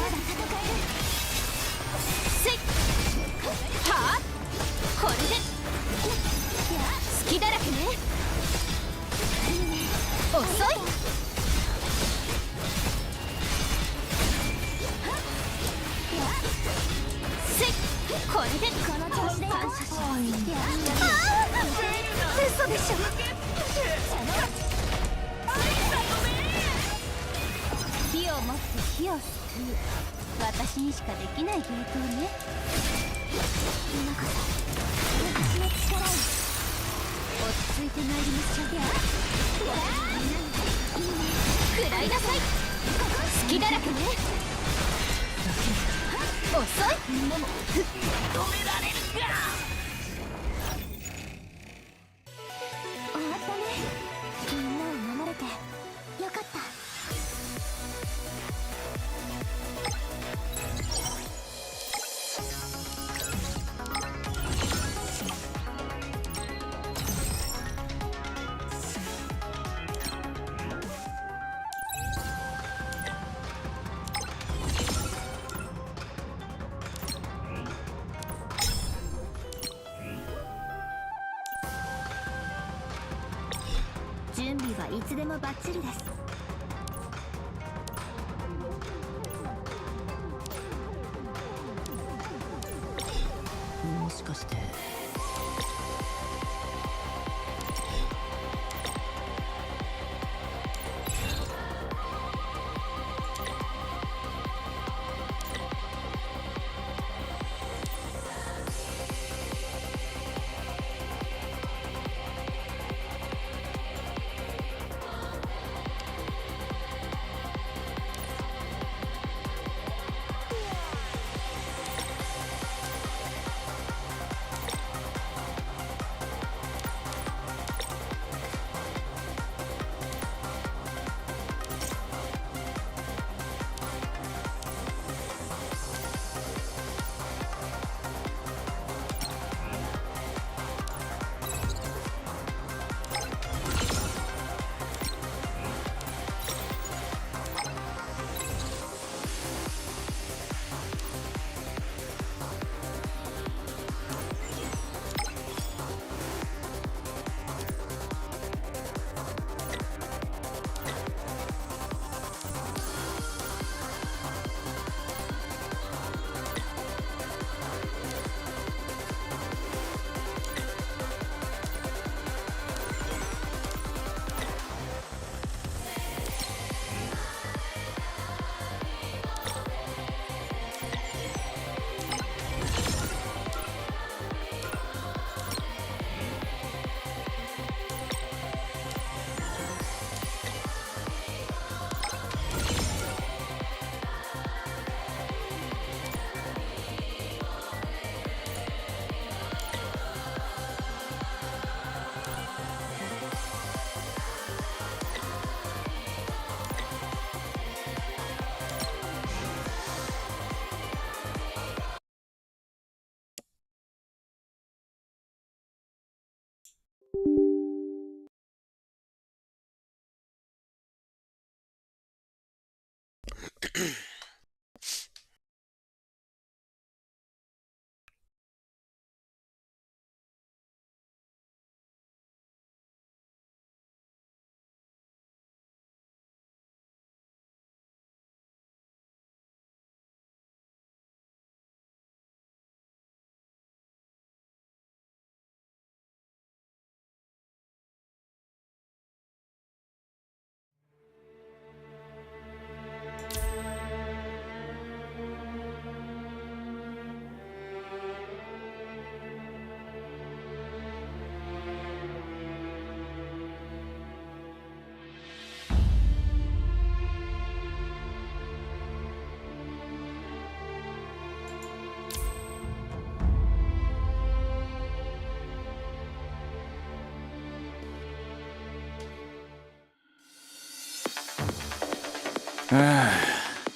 だ戦える。せい、はあ、これで隙だらけね。いいね、遅い。せい、これでこの調子で感謝します。嘘でしょ。火を持って火を救う、私にしかできない芸当ね。今こそ私の力を。落ち着いてまいりましょう。いいね、食らいなさい。隙だらけね。遅い。止められるか。終わったね。みんなを守れてよかった。準備はいつでもバッチリです。もしかして。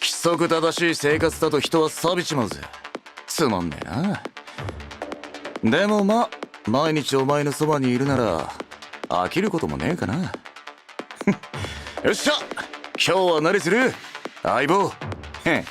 規則正しい生活だと人は錆びちまうぜ。つまんねえな。でもまあ毎日お前のそばにいるなら飽きることもねえかな。よっしゃ、今日は何する相棒。へん。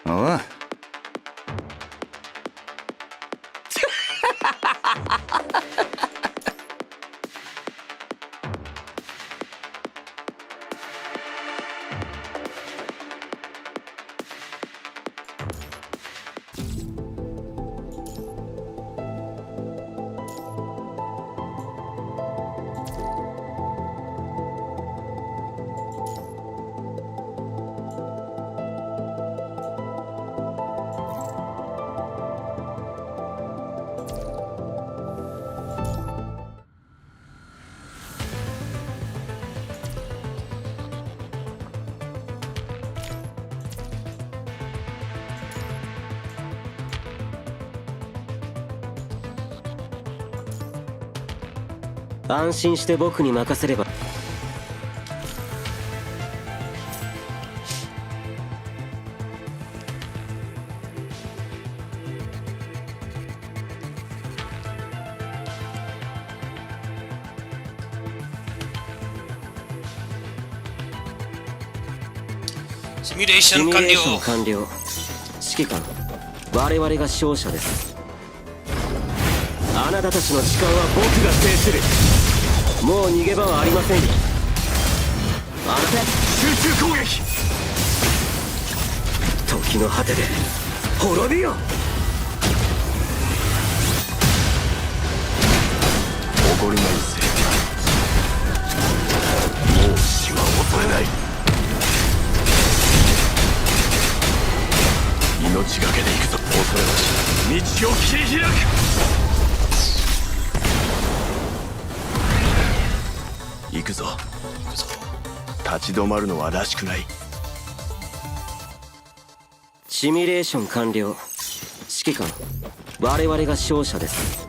おう。安心して僕に任せれば。シミュレーション完了。完了。指揮官、我々が勝者です。あなたたちの時間は僕が制する。もう逃げ場はありませんよ。あなた集中攻撃。時の果てで滅びよ。怒りないぜ。もう死は恐れない。命がけで行くぞ。恐れなし道を切り開く。行くぞ。立ち止まるのはらしくない。シミュレーション完了。指揮官、我々が勝者です。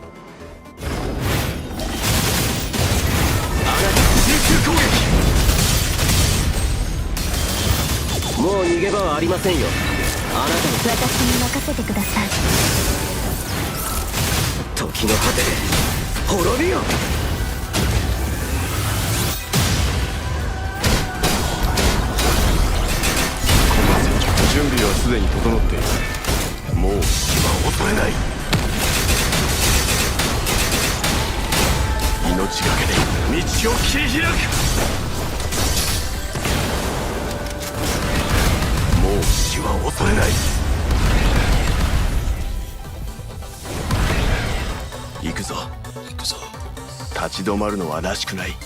あなた集中攻撃。もう逃げ場はありませんよ。あなたの私に任せてください。時の果てで滅びよ。準備はすでに整っている。もう死は恐れない。命がけで道を切り開く。もう死死は恐れない。行くぞ。立ち止まるのはらしくない。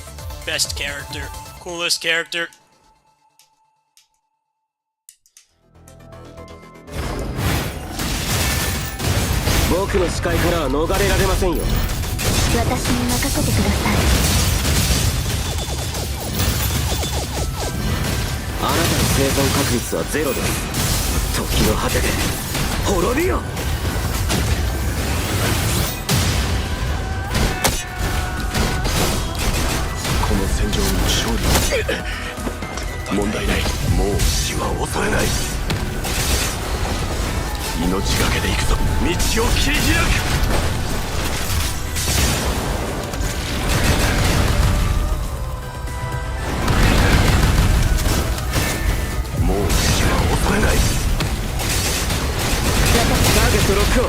Best character. Coolest character. 僕の視界からは逃れられませんよ。私に任せてください。あなたの生存確率はゼロです。時の果てで滅びよ。この戦場に勝利。問題ない。もう死は恐れない。命がけで行くぞ。道を切り開く。もう死は恐れない。ターゲットロックオン。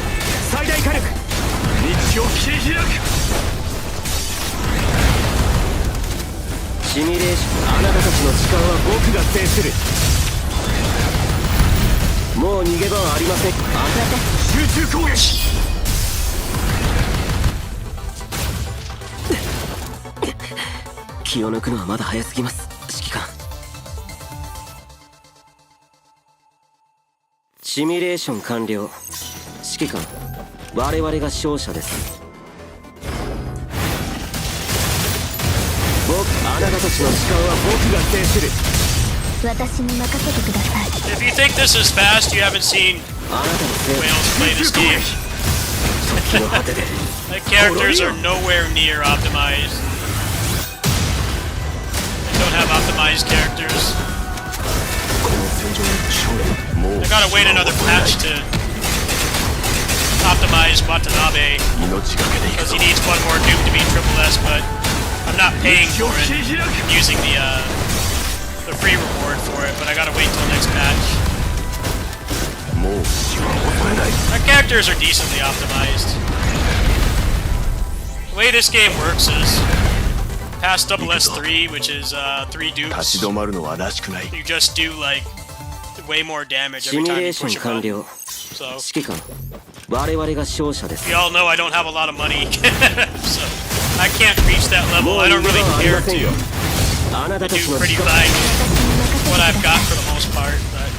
最大火力。道を切り開く。シミュレーション。あなたたちの時間は僕が制する。もう逃げ場はありません。集中攻撃。気を抜くのはまだ早すぎます、指揮官。シミュレーション完了。指揮官、我々が勝者です。あなたたちの時間は僕が制する。私に任せてください。 If you think this is fast, you haven't seen あなたのせい。 whales play this game. 時の果てで The characters are nowhere near optimized. They don't have optimized characters. この戦場に勝利。もう I gotta wait another patch to optimize Watanabe 命がけで行く because ぞ。 he needs one more dupe to be triple S, but I'm not paying for it. I'm using the free reward for it, but I gotta wait till next patch. もう死は恐れない。 My characters are decently optimized. The way this game works is past double S3, which is 3 立 dupes, ち止まるのはらしくない。 you just do like way more damage シ every ミュ time レ you ーショ push ン a 完 button. 了。 So 指揮官、我々が勝者です。 you all know I don't have a lot of money, so I can't reach that level. I don't really care to あなたたち do の pretty 時間。 fine with what I've got for the most part, but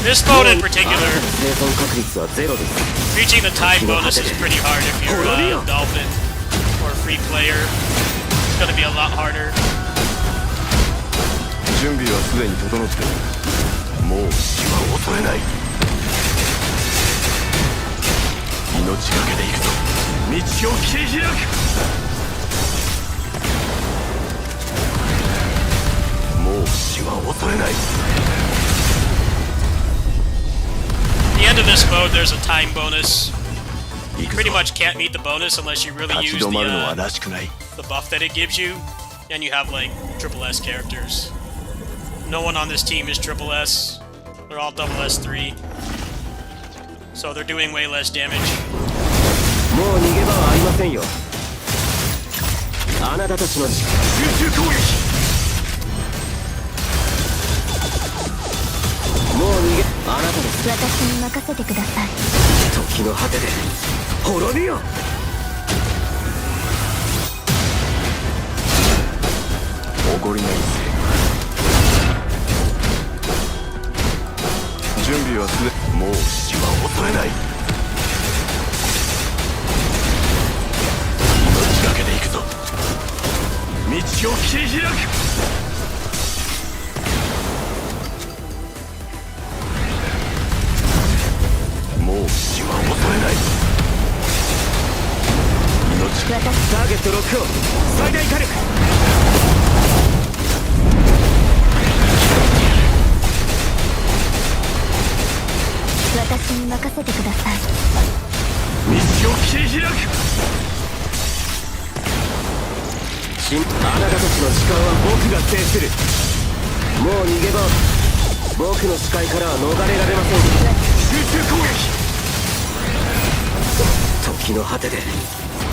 this mode in あなた particular, の生存確率はゼロです。 reaching the time bonus is pretty hard if you're a dolphin or a free player. It's gonna be a lot harder. 準備はすでに整っている。もう死は恐れない。命がけで行くぞ。道を切り開く。もう死は恐れない。 At the end of this mode, there's a time bonus. 行くぞ。 Pretty much can't meet the bonus unless you really 立 use ち止まるのは the らしくない。 buff that it gives you, and you have like triple S characters. No one on this team is triple S. They're all double S3. So they're doing way less damage. もう逃げ場はありませんよ。あなたたちの集中攻撃。もう逃げ。あなたです。私に任せてください。時の果てで滅びよ。おごりないぜ。準備はすでに。もう死は恐れない。命がけで行くぞ。道を切り開く。もう死は恐れない。命が。ターゲットロックオン。最大火力。私に任せてください。道を切り開く。あなたたちの時間は僕が制する。もう逃げ場。僕の視界からは逃れられません。集中攻撃。時の果てで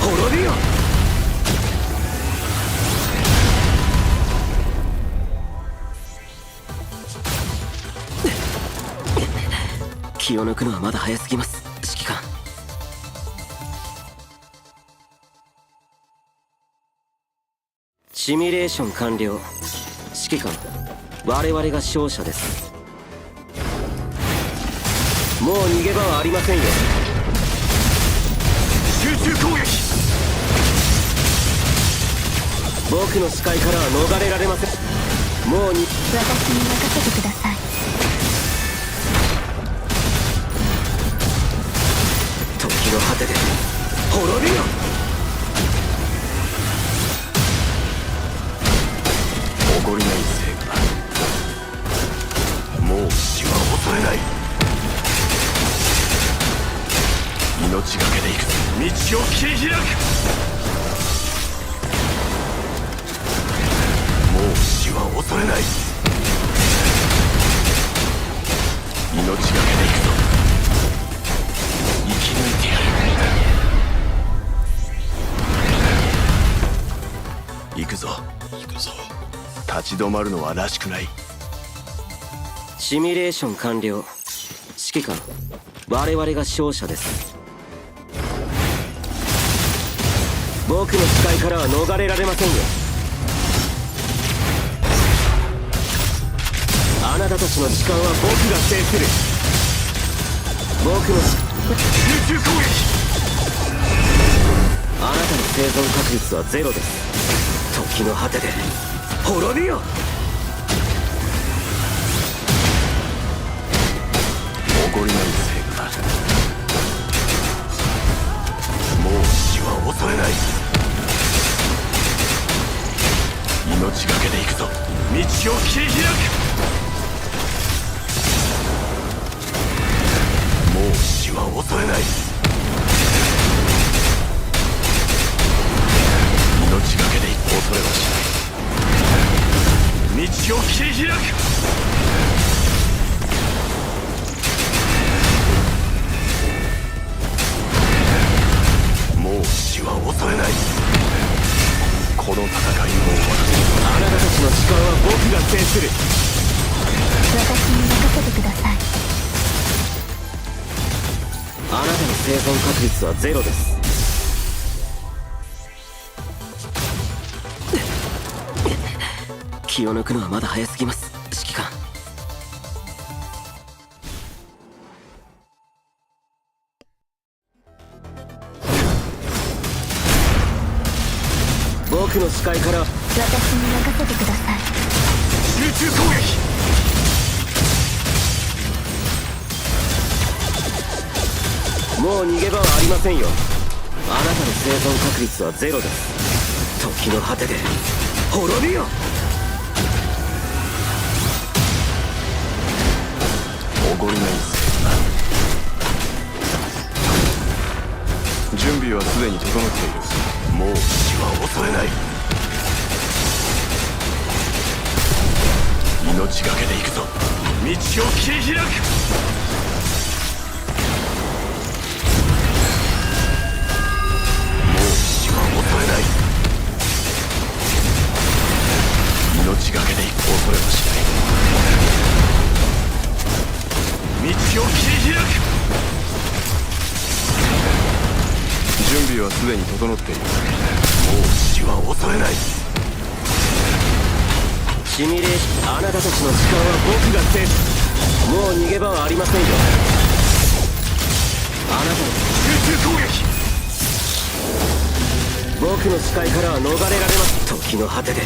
滅びよ。気を抜くのはまだ早すぎます。指揮官。シミュレーション完了。指揮官、我々が勝者です。もう逃げ場はありませんよ。集中攻撃。僕の視界からは逃れられません。もうに私に任せてください。時の果てで滅びよ。おごりないせいか。もう死は恐れない。命がけで行く。道を切り開く。もう死は恐れない。命がけで行くぞ。生き抜いてやる。行くぞ。行くぞ。立ち止まるのはらしくない。シミュレーション完了。指揮官、我々が勝者です。僕の視界からは逃れられませんよ。あなたたちの時間は僕が制する。僕の集中攻撃。あなたの生存確率はゼロです。時の果てで滅びよ。おごりないせいか。もう死は恐れない。命がけで行くぞ。道を切り開く。もう死は恐れない。命がけで恐れはしない。道を切り開く。もう死は恐れない。この戦いも終わる。あなたたちの時間は僕が制する。私に任せてください。あなたの生存確率はゼロです。気を抜くのはまだ早すぎます。指揮官。僕の視界から私に任せてください。集中攻撃。もう逃げ場はありませんよ。あなたの生存確率はゼロです。時の果てで滅びよ。おごりないせいか。準備はすでに整っている。もう死は恐れない。命がけで行くぞ。道を切り開く。恐れない。命がけで行く。恐れはしない。道を切り開く。準備はすでに整っている。もう死は恐れない。シミュレーション。あなたたちの時間は僕が制す。もう逃げ場はありませんよ。あなたの集中攻撃。僕の視界からは逃れられます。時の果てで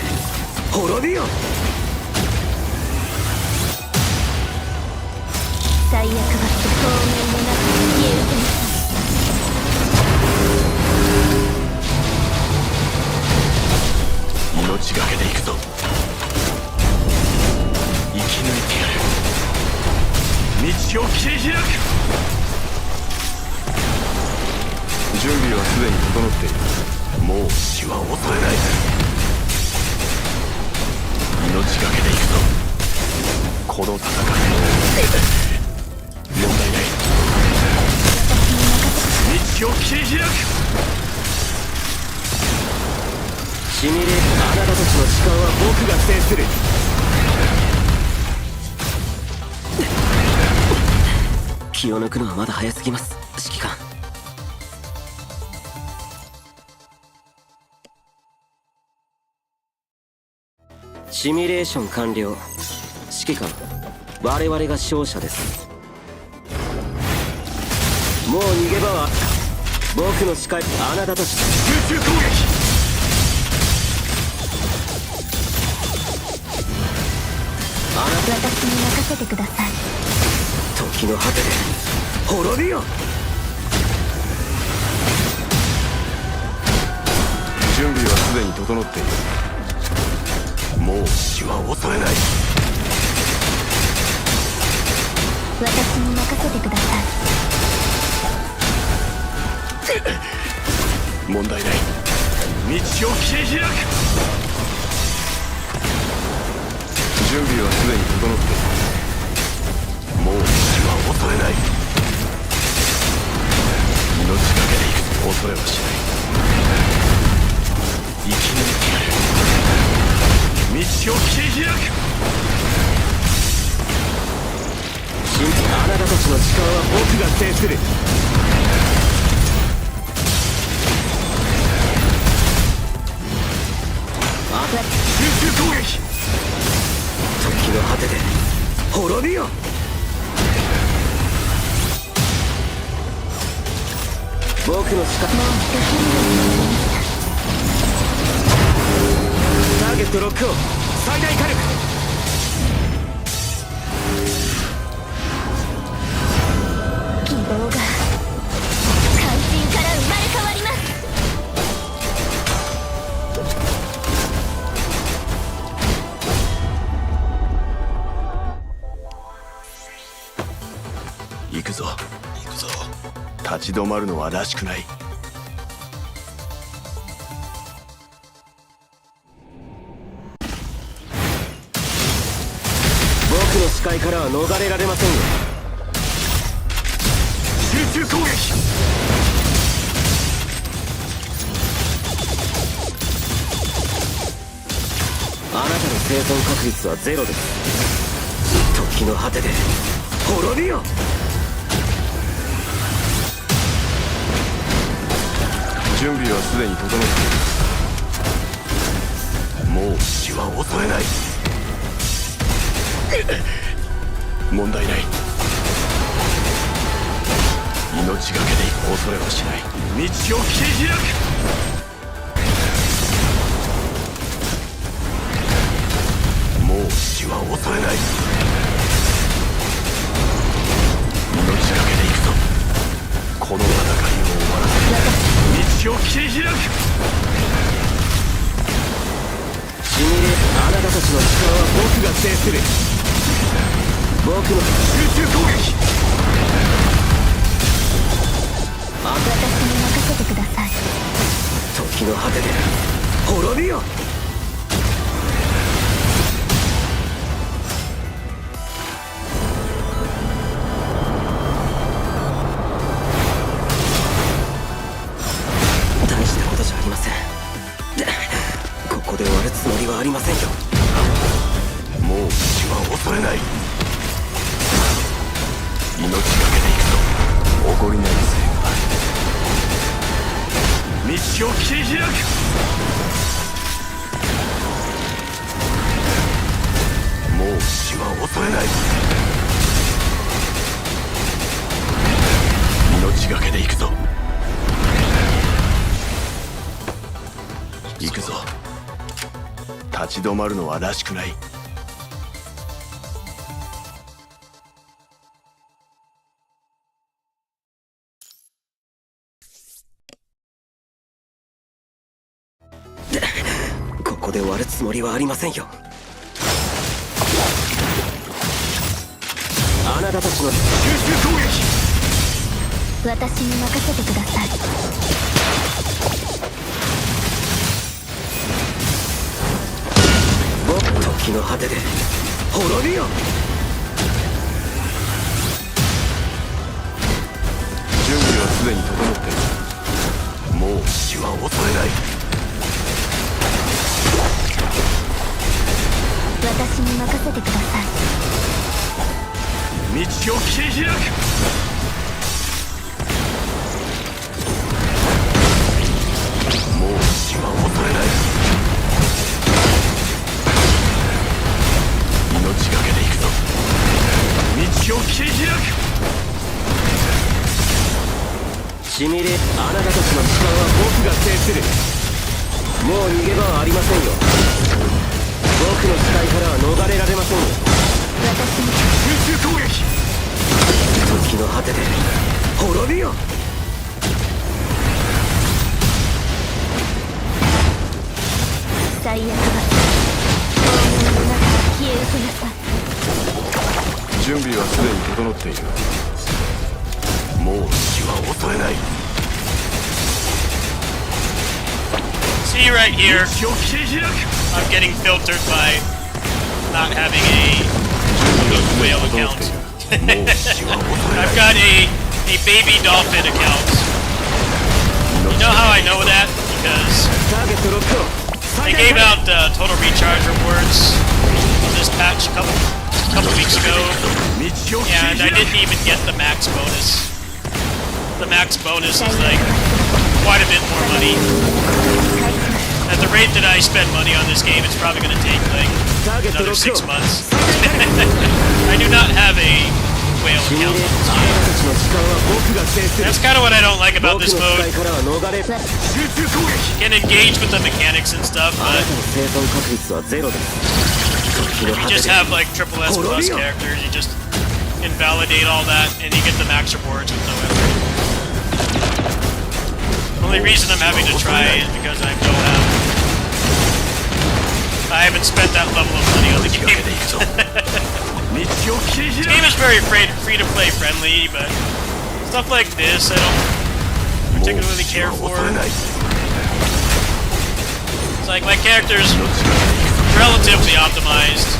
滅びよ。最悪は透明の中に消えてみたい。命がけで行くぞ。生き抜いてやる。道を切り開く。準備はすでに整っている。もう死は恐れない。命がけで行くぞ。この戦いも問題ない。道を切り開く。シミュレーション。あなたたちの時間は僕が制する。気を抜くのはまだ早すぎます、指揮官。シミュレーション完了。指揮官、我々が勝者です。もう逃げ場は僕の視界、あなたたち集中攻撃。私に任せてください。時の果てで滅びよ。準備はすでに整っている。もう死は恐れない。私に任せてください。問題ない。道を切り開く。準備はすでに整っている。もう死は恐れない。命がけで行く。恐れはしない。生き抜いてやる。道を切り開く。あなたたちの力は僕が制する。集中攻撃。時の果てで滅びよ。僕の力、もうできるようになりました。ターゲットロックオン。最大火力。希望が肝心から生まれ変わります。行くぞ。行くぞ。立ち止まるのはらしくない。僕の視界からは逃れられませんよ。集中攻撃。あなたの生存確率はゼロです。時の果てで滅びよ。準備はすでに整っている。もう死は恐れない。問題ない。命がけで行く。恐れはしない。道を切り開く。もう死は恐れない。命がけで行くぞ。この戦いを終わらせる。道を切り開く。シミュレーション、あなたたちの力は僕が制する。僕の集中攻撃。私に任せてください。時の果てで滅びよ。大したことじゃありません。ここで終わるつもりはありませんよ。もう死は恐れない。命がけで行くぞ。怒りないせいが道を切り開く。もう死は恐れない。命がけで行くぞ。行くぞ。立ち止まるのはらしくない。ここで終わるつもりはありませんよ。あなたたちの集中攻撃。私に任せてください。時の果てで滅びよ。準備はすでに整っている。もう死は恐れない。私に任せてください。道を切り開く。しみれ、あなたたちの時間は僕が制する。もう逃げ場はありませんよ。僕の視界からは逃れられませんよ。私に空中攻撃。時の果てで滅びよ。最悪は光明の中から消え失せなさい。準備はすでに整っている。もう死は恐れない。 See right here, I'm getting filtered by not having a whale account. I've got a baby dolphin account. You know how I know that? Because ターゲットロックを they gave out total recharge rewards on this patch a couple weeks ago, and I didn't even get the max bonus. The max bonus is like quite a bit more money. At the rate that I spend money on this game, it's probably going to take like another 6 months. I do not have a whale しみれ、 account. あなたたちの時間は僕が制する。 That's kind of what I don't like about 僕 this の視界 mode. からは逃れ。 You can engage with the mechanics and stuff, あな but たの生存確率はゼロです。時の you 果て just で have like triple S plus characters. You just invalidate all that, and you get the max rewards with no effort. The only reason I'm having to try is because I don't have. I haven't spent that level of money on the game. This game is very free to play friendly, but stuff like this I don't particularly care for. It's like my character's relatively optimized.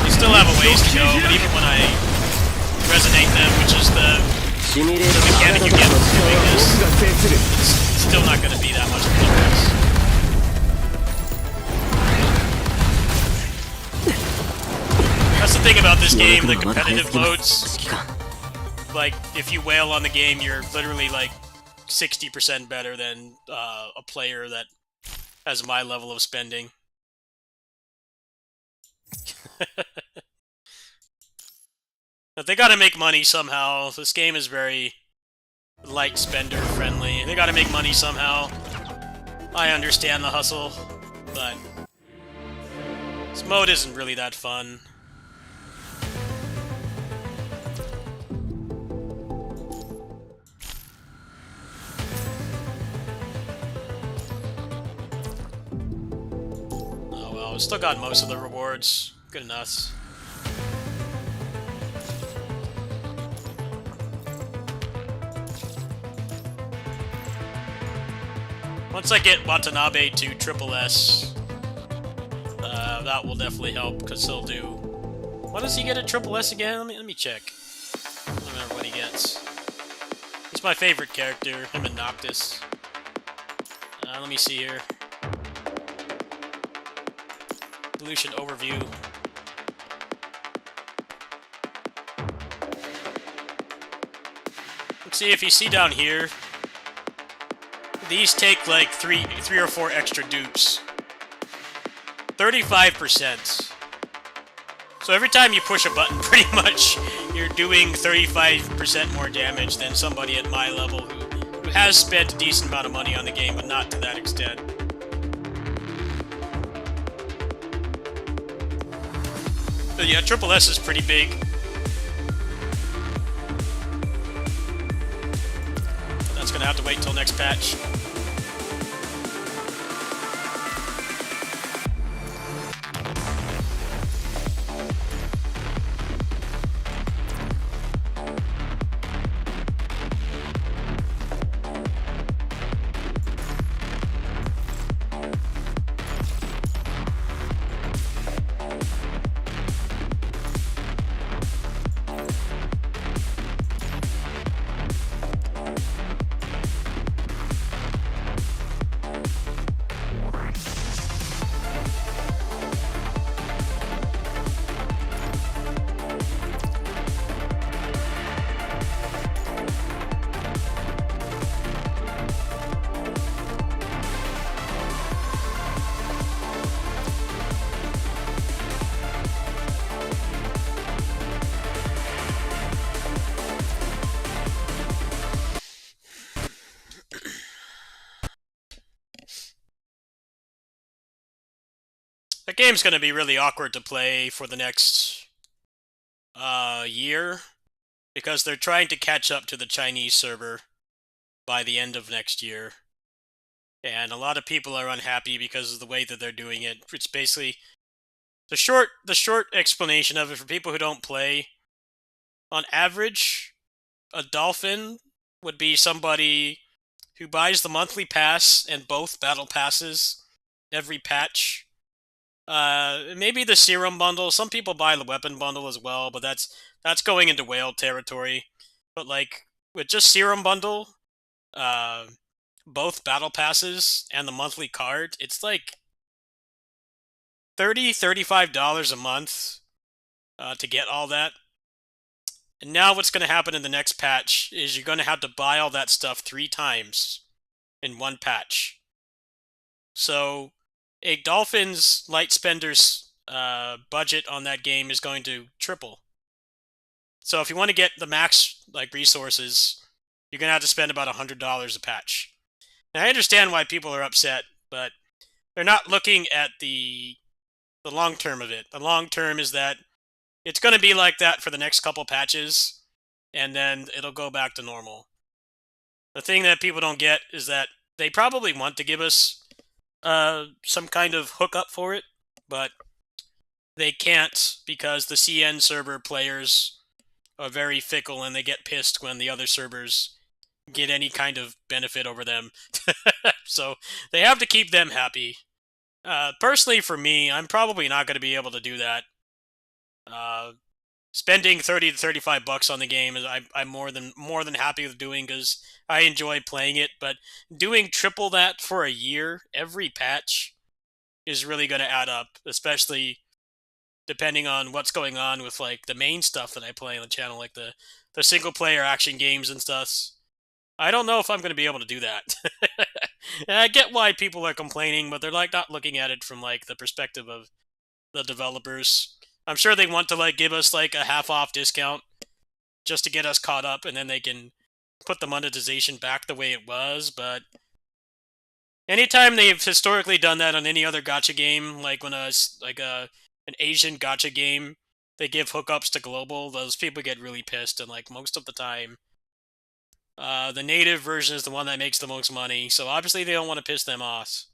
They still have a ways to go, but even when I resonate them, which is the しみれ、 the あな mechanic た you たち get の from 時間 doing は this, 僕が制する。 it's still not going to be that much of a difference. That's the thing about this game, the competitive modes. 指揮官 Like, if you wail on the game, you're literally like 60% better than a player that has my level of spending. But they gotta make money somehow. This game is very light spender friendly. They gotta make money somehow. I understand the hustle, but this mode isn't really that fun. Oh well, we still got most of the rewards. Good enough. Once I get Watanabe to triple S, that will definitely help, because he'll do... What does he get at triple S again? Let me check. I don't remember what he gets. He's my favorite character, him and Noctis. Let me see here. Evolution overview. Let's see, if you see down here, these take like three or four extra dupes. 35%. So every time you push a button, pretty much, you're doing 35% more damage than somebody at my level who has spent a decent amount of money on the game, but not to that extent. But yeah, triple S is pretty big. That's gonna have to wait until next patch. the game's going to be really awkward to play for the next year because they're trying to catch up to the Chinese server by the end of next year. And a lot of people are unhappy because of the way that they're doing it. It's basically the short explanation of it for people who don't play. On average, a dolphin would be somebody who buys the monthly pass and both battle passes every patch. Maybe the serum bundle. Some people buy the weapon bundle as well, but that's going into whale territory. But like with just serum bundle, both battle passes and the monthly card, it's like $35 a month to get all that. And now what's going to happen in the next patch is you're going to have to buy all that stuff 3 times in one patch. So a Dolphins Light Spender's budget on that game is going to triple. So if you want to get the max resources, you're going to have to spend about $100 a patch. Now I understand why people are upset, but they're not looking at the long term of it. The long term is that it's going to be like that for the next couple patches, and then it'll go back to normal. The thing that people don't get is that they probably want to give us some kind of hookup for it, but they can't because the CN server players are very fickle and they get pissed when the other servers get any kind of benefit over them. So they have to keep them happy. Personally, for me, I'm probably not going to be able to do that. Spending $30 to $35 on the game is I'm more than happy with doing because I enjoy playing it. But doing triple that for a year, every patch, is really going to add up, especially depending on what's going on with the main stuff that I play on the channel, like the single player action games and stuff. I don't know if I'm going to be able to do that. And I get why people are complaining, but they're not looking at it from the perspective of the developers. I'm sure they want to give us a half-off discount just to get us caught up, and then they can put the monetization back the way it was, but anytime they've historically done that on any other gacha game, like when an Asian gacha game, they give hookups to global, those people get really pissed, and most of the time, the native version is the one that makes the most money, so obviously they don't want to piss them off.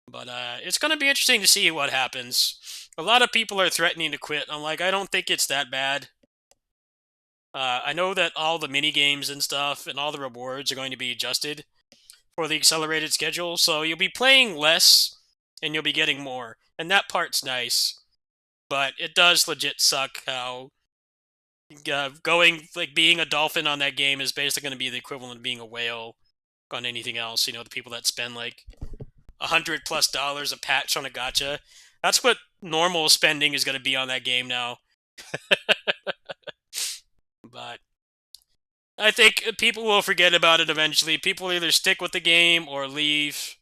But it's going to be interesting to see what happens. A lot of people are threatening to quit. I'm I don't think it's that bad. I know that all the mini-games and stuff and all the rewards are going to be adjusted for the accelerated schedule, so you'll be playing less and you'll be getting more. And that part's nice. But it does legit suck how being a dolphin on that game is basically going to be the equivalent of being a whale on anything else. The people that spend $100+ a patch on a gacha. That's what normal spending is going to be on that game now. But I think people will forget about it eventually. People either stick with the game or leave.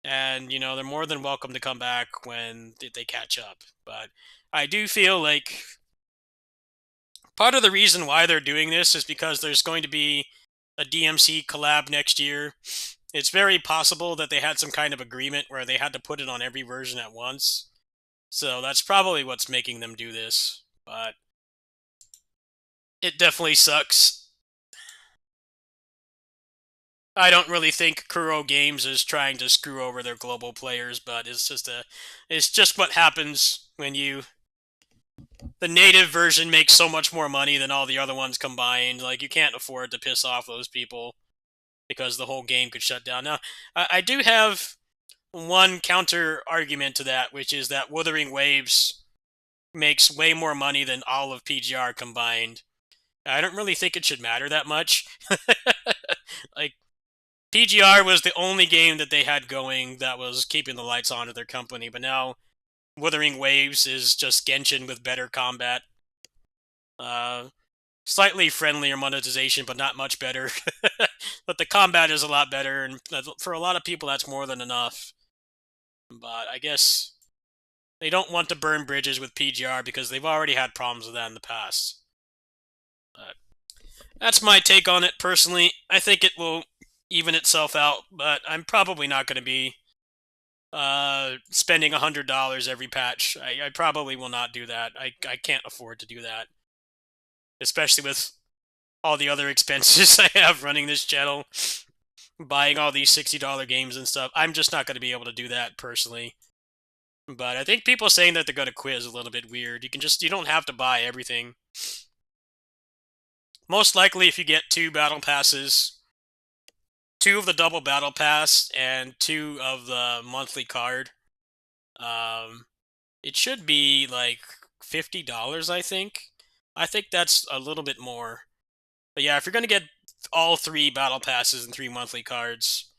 And, they're more than welcome to come back when they catch up. But I do feel part of the reason why they're doing this is because there's going to be a DMC collab next year. It's very possible that they had some kind of agreement where they had to put it on every version at once. So that's probably what's making them do this. But it definitely sucks. I don't really think Kuro Games is trying to screw over their global players, but it's just what happens when the native version makes so much more money than all the other ones combined. You can't afford to piss off those people, because the whole game could shut down. Now, I do have one counter argument to that, which is that Wuthering Waves makes way more money than all of PGR combined. I don't really think it should matter that much. PGR was the only game that they had going that was keeping the lights on at their company, but now Wuthering Waves is just Genshin with better combat. Slightly friendlier monetization, but not much better. But the combat is a lot better, and for a lot of people, that's more than enough. But I guess they don't want to burn bridges with PGR because they've already had problems with that in the past. But that's my take on it, personally. I think it will even itself out, but I'm probably not going to be spending $100 every patch. I probably will not do that. I can't afford to do that. Especially with all the other expenses I have running this channel. Buying all these $60 games and stuff. I'm just not going to be able to do that personally. But I think people saying that they're going to quit is a little bit weird. You don't have to buy everything. Most likely if you get 2 battle passes, 2 of the double battle pass and 2 of the monthly card, it should be like $50, I think. I think that's a little bit more. But yeah, if you're going to get all 3 battle passes and 3 monthly cards,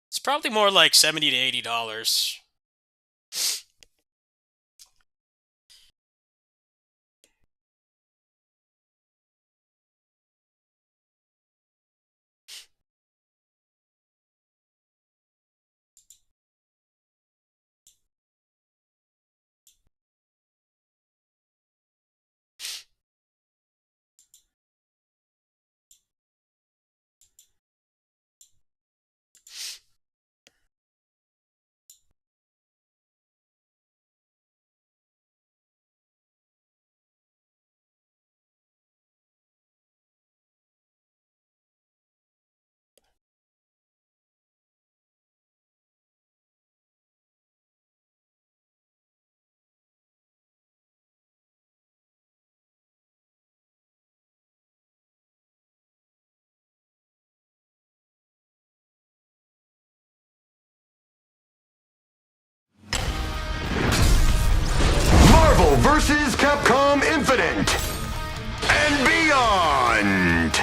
it's probably more like $70 to $80. Marvel vs. Capcom Infinite and beyond.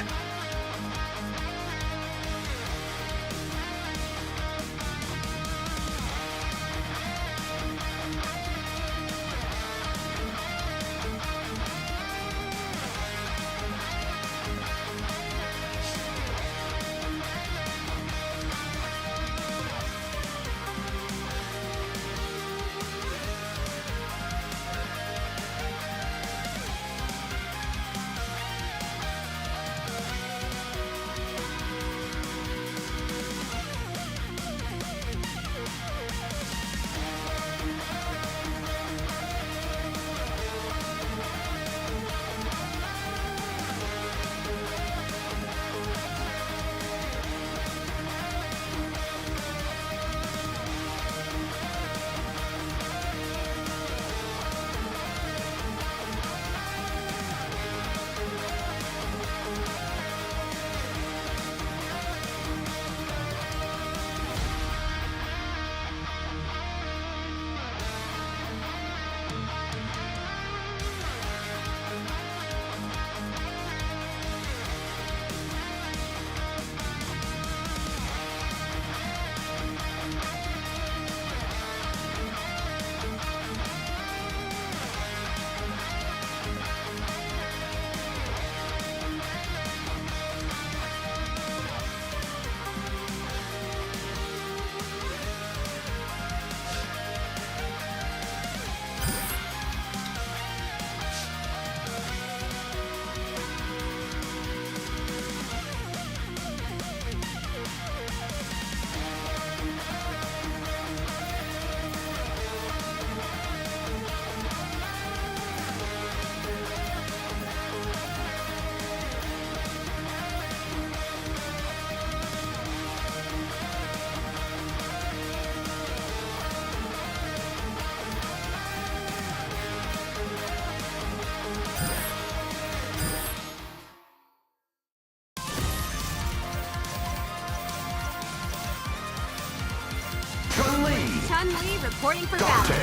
Chun-Li reporting for battle.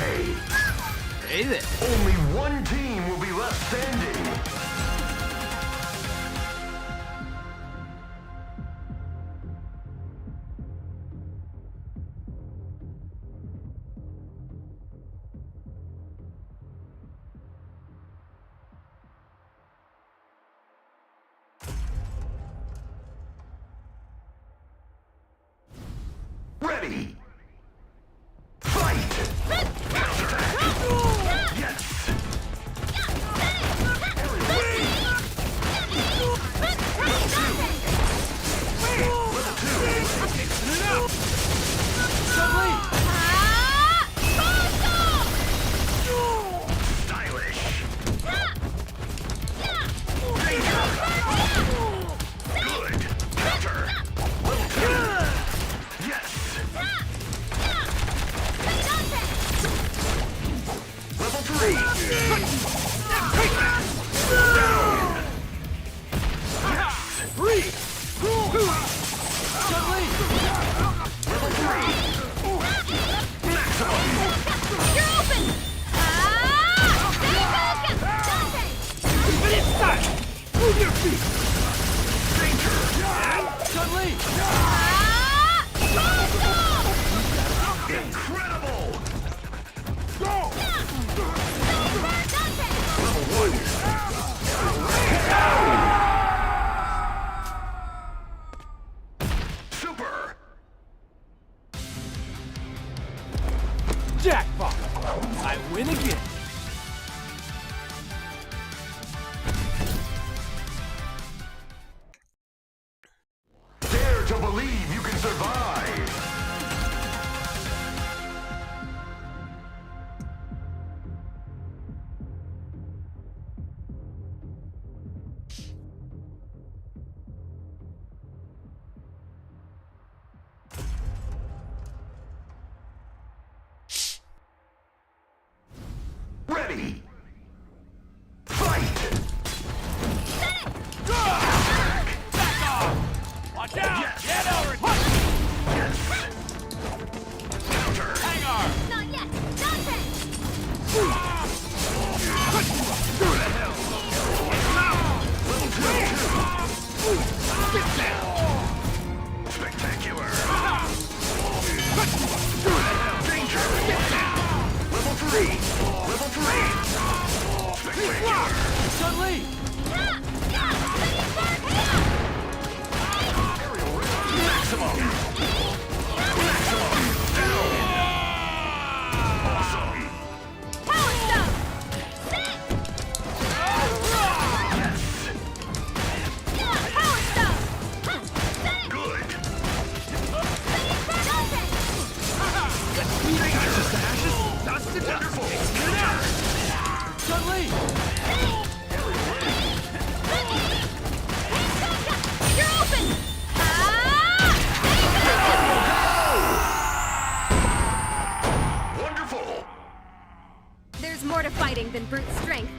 Hey there. Only one team will be left standing. Ready. Fight! Yes! Super! Jackpot! I win again. Dare to believe you can survive! Ready! Fight! Watch out! Yes. Get over it! Yes! Counter! Hang on! Not yet! Dante! Spectacular! Danger! Level 3! Level 3! Spectacular! Chun-Li! Maximum! Maximum! Down! Awesome! Power Stone! Yes! Power Stone! Good! Wonderful! Chun-Li! You're open! Wonderful! There's more to fighting than brute strength.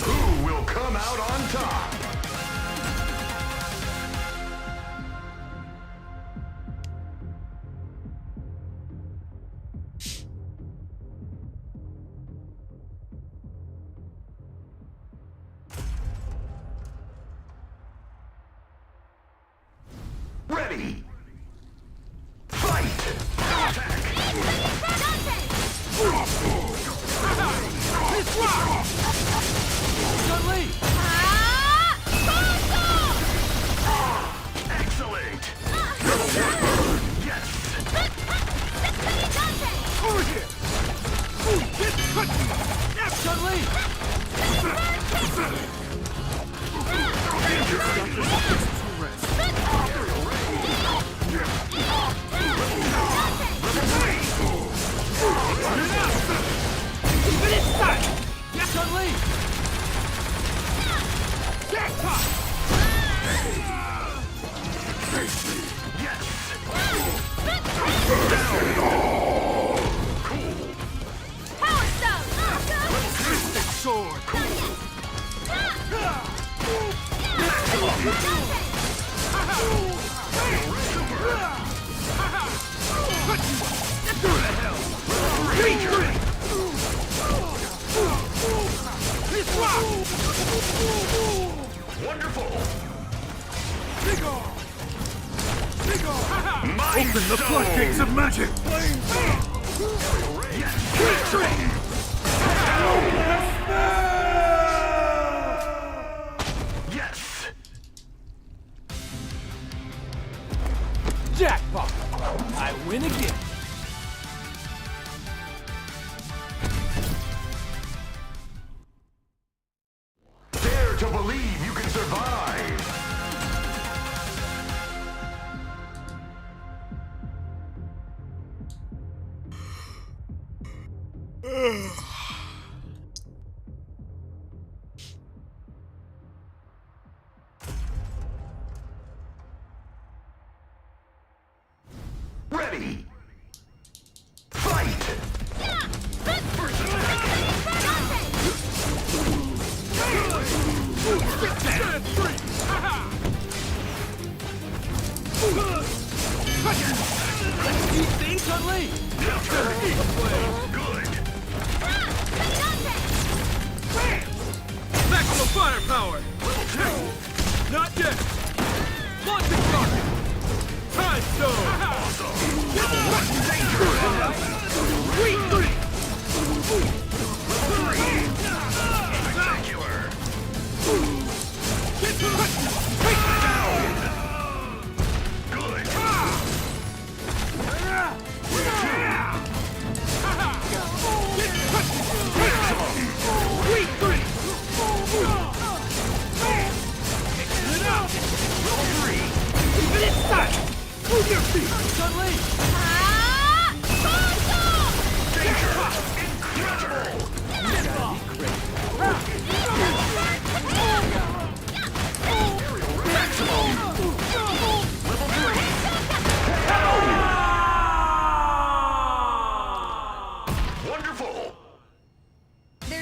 Who will come out on top? Ready! Fight! Attack! Chun-Li! Excellent! Level 1! Yes! Over here! Chun-Li! Chun-Li! Jackpot! Yes! Power Stone! Mystic sword! Wonderful! Open the floodgates of magic! Yes! Jackpot! I win again! Dare to believe you can survive!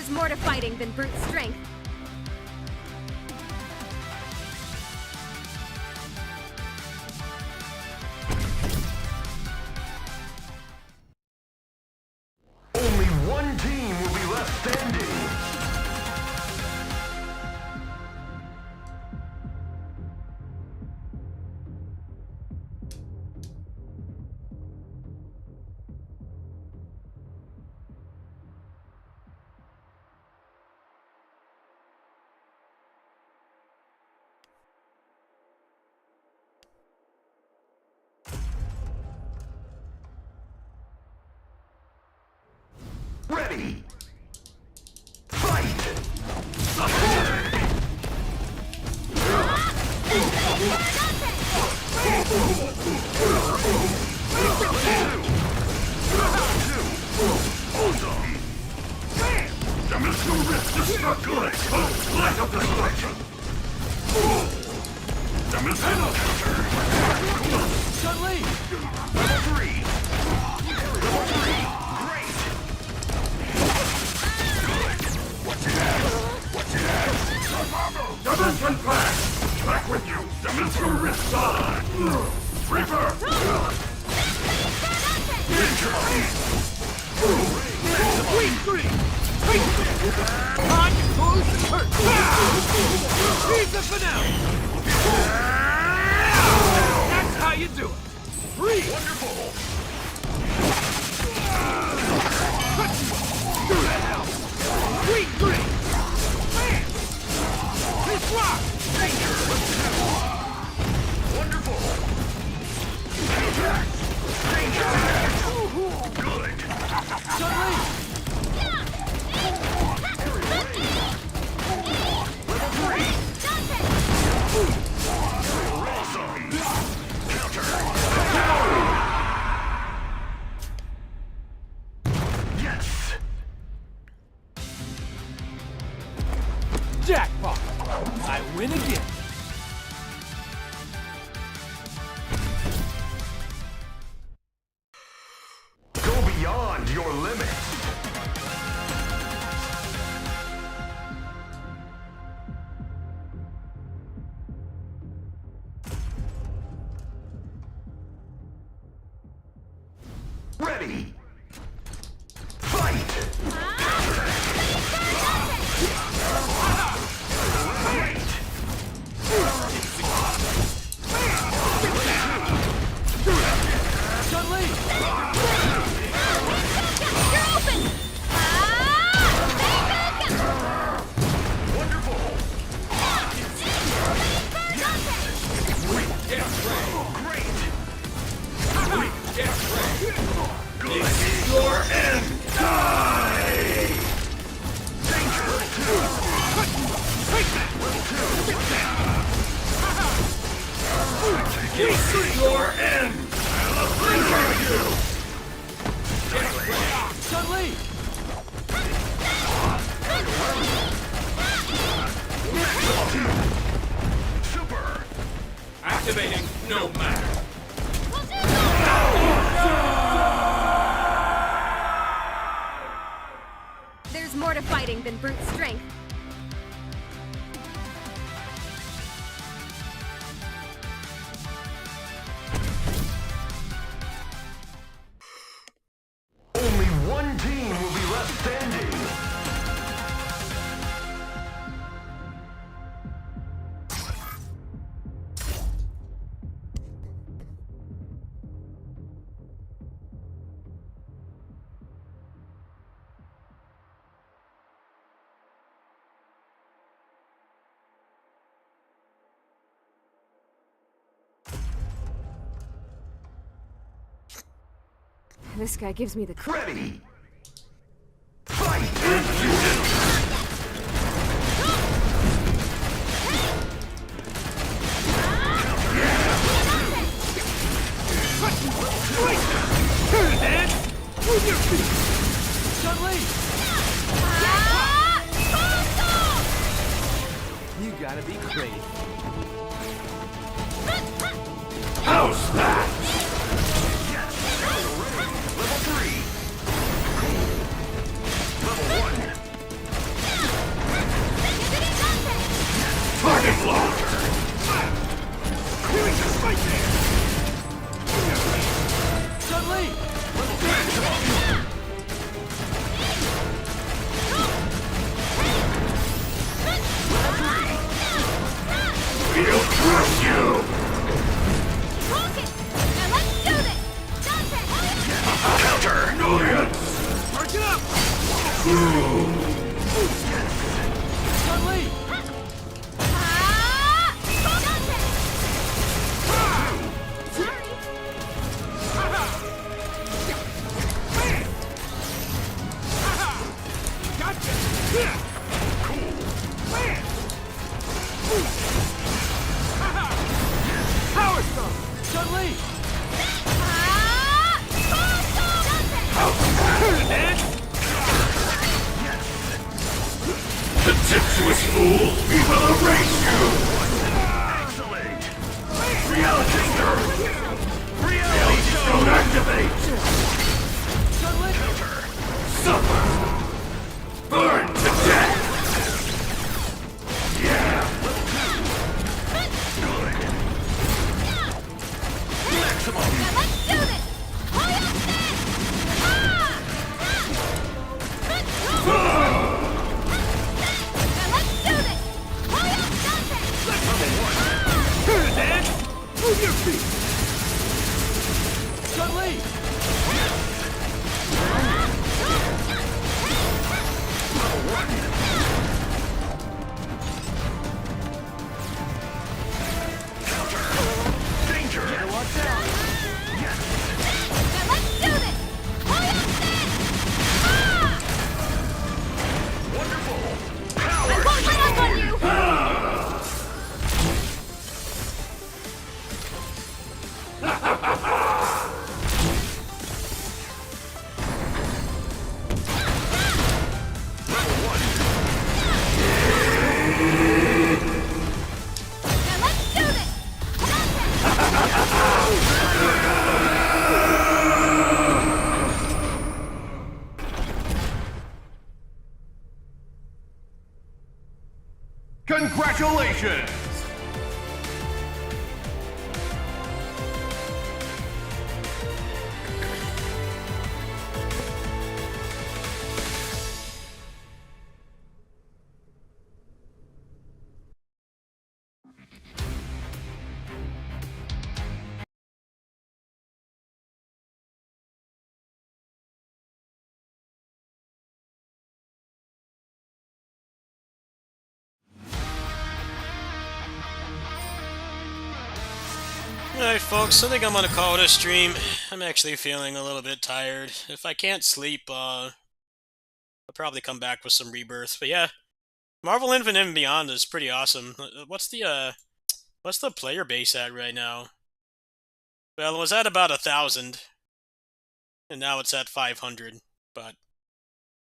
There's more to fighting than brute strength. Only one team will be left standing. Ready! Fight! Dimensional rift destructive! Light up destruction! Dimensional counter! Chun-Li! Level 3! Level 3! Great! What's it? Dimension Pack! Back with you! Dimensional rift on! Reaper! Time to close the curtain! Here's the finale! That's how you do it! Freeze! Wonderful! Do the hell! Sweet green! Man! This rock! Wonderful! Good! Chun-Li! Awesome! Counter! Yes! Jackpot! I win again! Go beyond your limits! Ready! Fight! Great! Chun-Li! You're open! Wonderful! Great! This is your end! Die! Danger! Take that! This is your end! I'll obliterate you! Chun-Li! Super! Activating no matter. There's more to fighting than brute strength. Only one team will be left standing. This guy gives me the Ready! Fight! Turn it, man! Move your feet! Chun-Li! You gotta be crazy. How's that? Level 3! Level 1! Chun-Li! Power Stone! Chun-Li! Contemptuous fool! We will erase you! Excellent! Reality Stone! Reality Stone activate! Counter! Suffer! Burn to death! Yeah! Good! Maximum! Let's do this! Move your feet! Chun-Li! Danger! Watch out! Let's do this! Wonderful! I Power! won't let up on you! Now let's do this! Congratulations! Alright folks, I think I'm gonna call it a stream. I'm actually feeling a little bit tired. If I can't sleep, I'll probably come back with some Rebirth. But yeah, Marvel Infinite and Beyond is pretty awesome. What's the player base at right now? Well, it was at about 1,000, and now it's at 500. But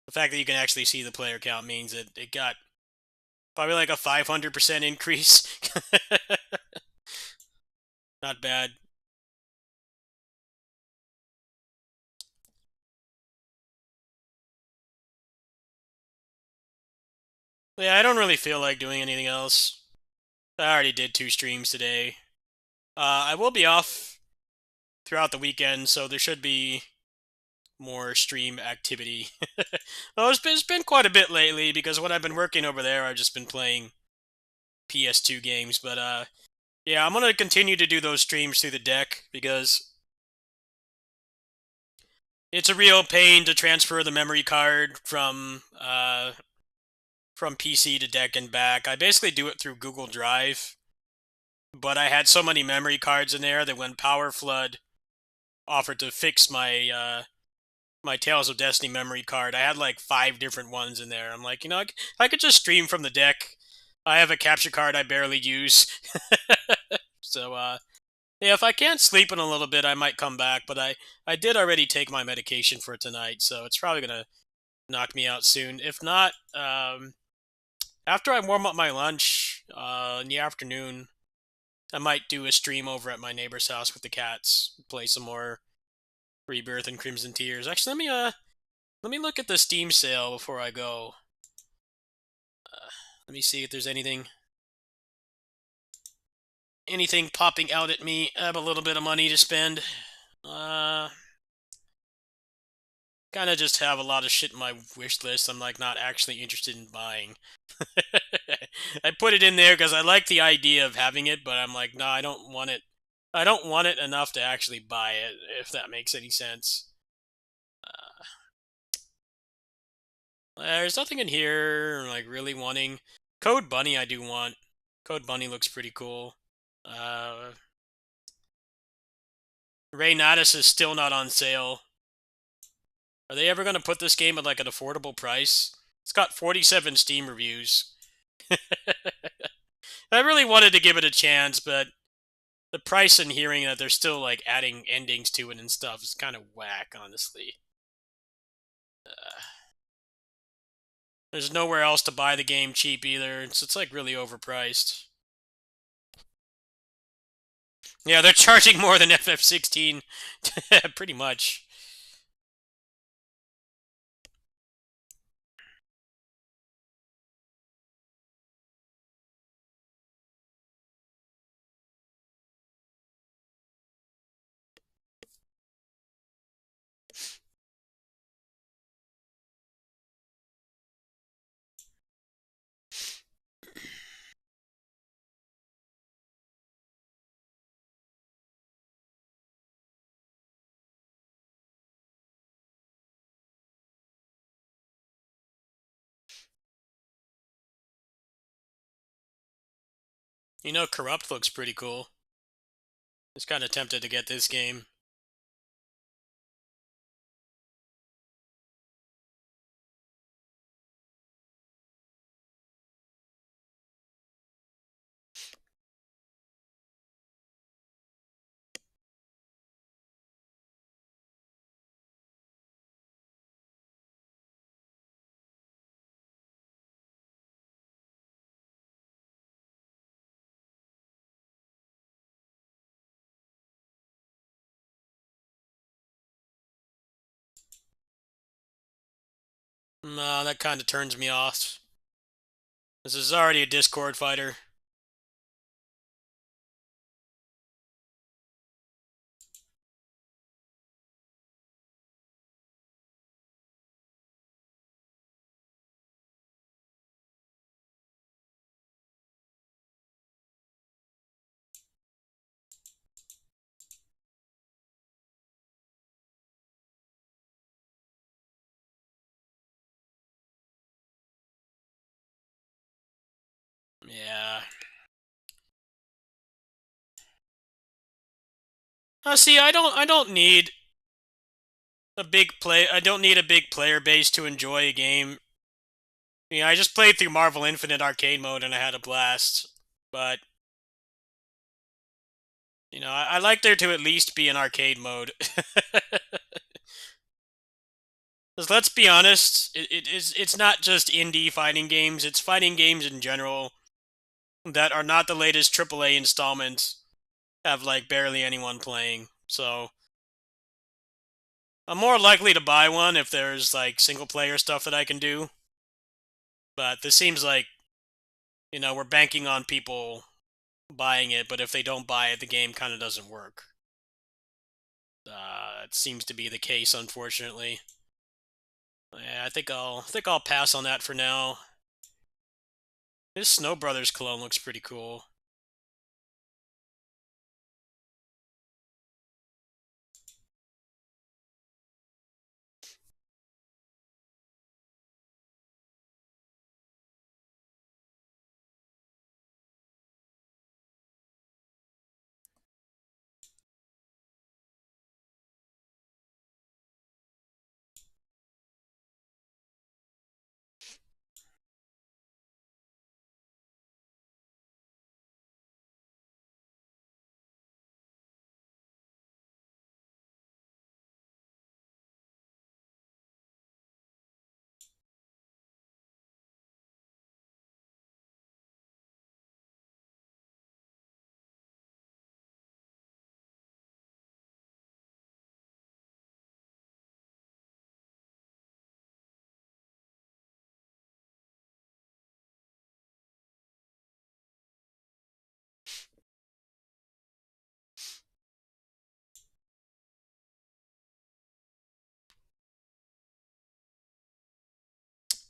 the fact that you can actually see the player count means it got probably like a 500% increase. Not bad. Yeah, I don't really feel like doing anything else. I already did 2 streams today. I will be off throughout the weekend, so there should be more stream activity. Well, it's been quite a bit lately, because when I've been working over there, I've just been playing PS2 games. But yeah, I'm gonna continue to do those streams through the deck, because it's a real pain to transfer the memory card from PC to deck and back. I basically do it through Google Drive, but I had so many memory cards in there that when Power Flood offered to fix my my Tales of Destiny memory card, I had like 5 different ones in there. I'm like, I could just stream from the deck. I have a capture card I barely use. So, yeah, if I can't sleep in a little bit, I might come back, but I did already take my medication for tonight, so it's probably going to knock me out soon. If not, after I warm up my lunch in the afternoon, I might do a stream over at my neighbor's house with the cats, play some more Rebirth and Crimson Tears. Actually, let me look at the Steam sale before I go. Let me see if there's anything popping out at me. I have a little bit of money to spend. Kind of just have a lot of shit in my wish list I'm like not actually interested in buying. I put it in there because I like the idea of having it, but I'm like, no, I don't want it. I don't want it enough to actually buy it, if that makes any sense. There's nothing in here like really wanting. Code Bunny I do want. Code Bunny looks pretty cool. Ray Natus is still not on sale. Are they ever going to put this game at like an affordable price? It's got 47 Steam reviews. I really wanted to give it a chance, but the price and hearing that they're still like adding endings to it and stuff is kind of whack, honestly. There's nowhere else to buy the game cheap either. It's like really overpriced. Yeah, they're charging more than FF16, pretty much. You know, Corrupt looks pretty cool. I was kind of tempted to get this game. No, that kind of turns me off. This is already a Discord fighter. Yeah. See, I don't need I don't need a big player base to enjoy a game. Yeah, I just played through Marvel Infinite arcade mode and I had a blast. But you know, I like there to at least be an arcade mode. Because let's be honest, it's not just indie fighting games. It's fighting games in general that are not the latest AAA installment have like barely anyone playing. So I'm more likely to buy one if there's like single player stuff that I can do. But this seems like, you know, we're banking on people buying it, but if they don't buy it, the game kind of doesn't work. It seems to be the case, unfortunately. Yeah, I think I'll pass on that for now. This Snow Brothers cologne looks pretty cool.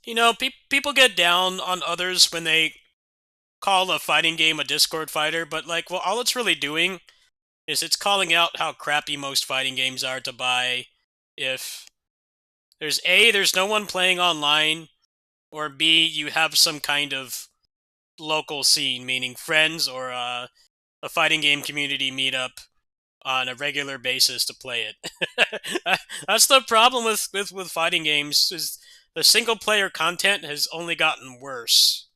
You know, people get down on others when they call a fighting game a Discord fighter, but like, well, all it's really doing is it's calling out how crappy most fighting games are to buy if there's no one playing online, or B, you have some kind of local scene, meaning friends or a fighting game community meetup on a regular basis to play it. That's the problem with fighting games is the single player content has only gotten worse.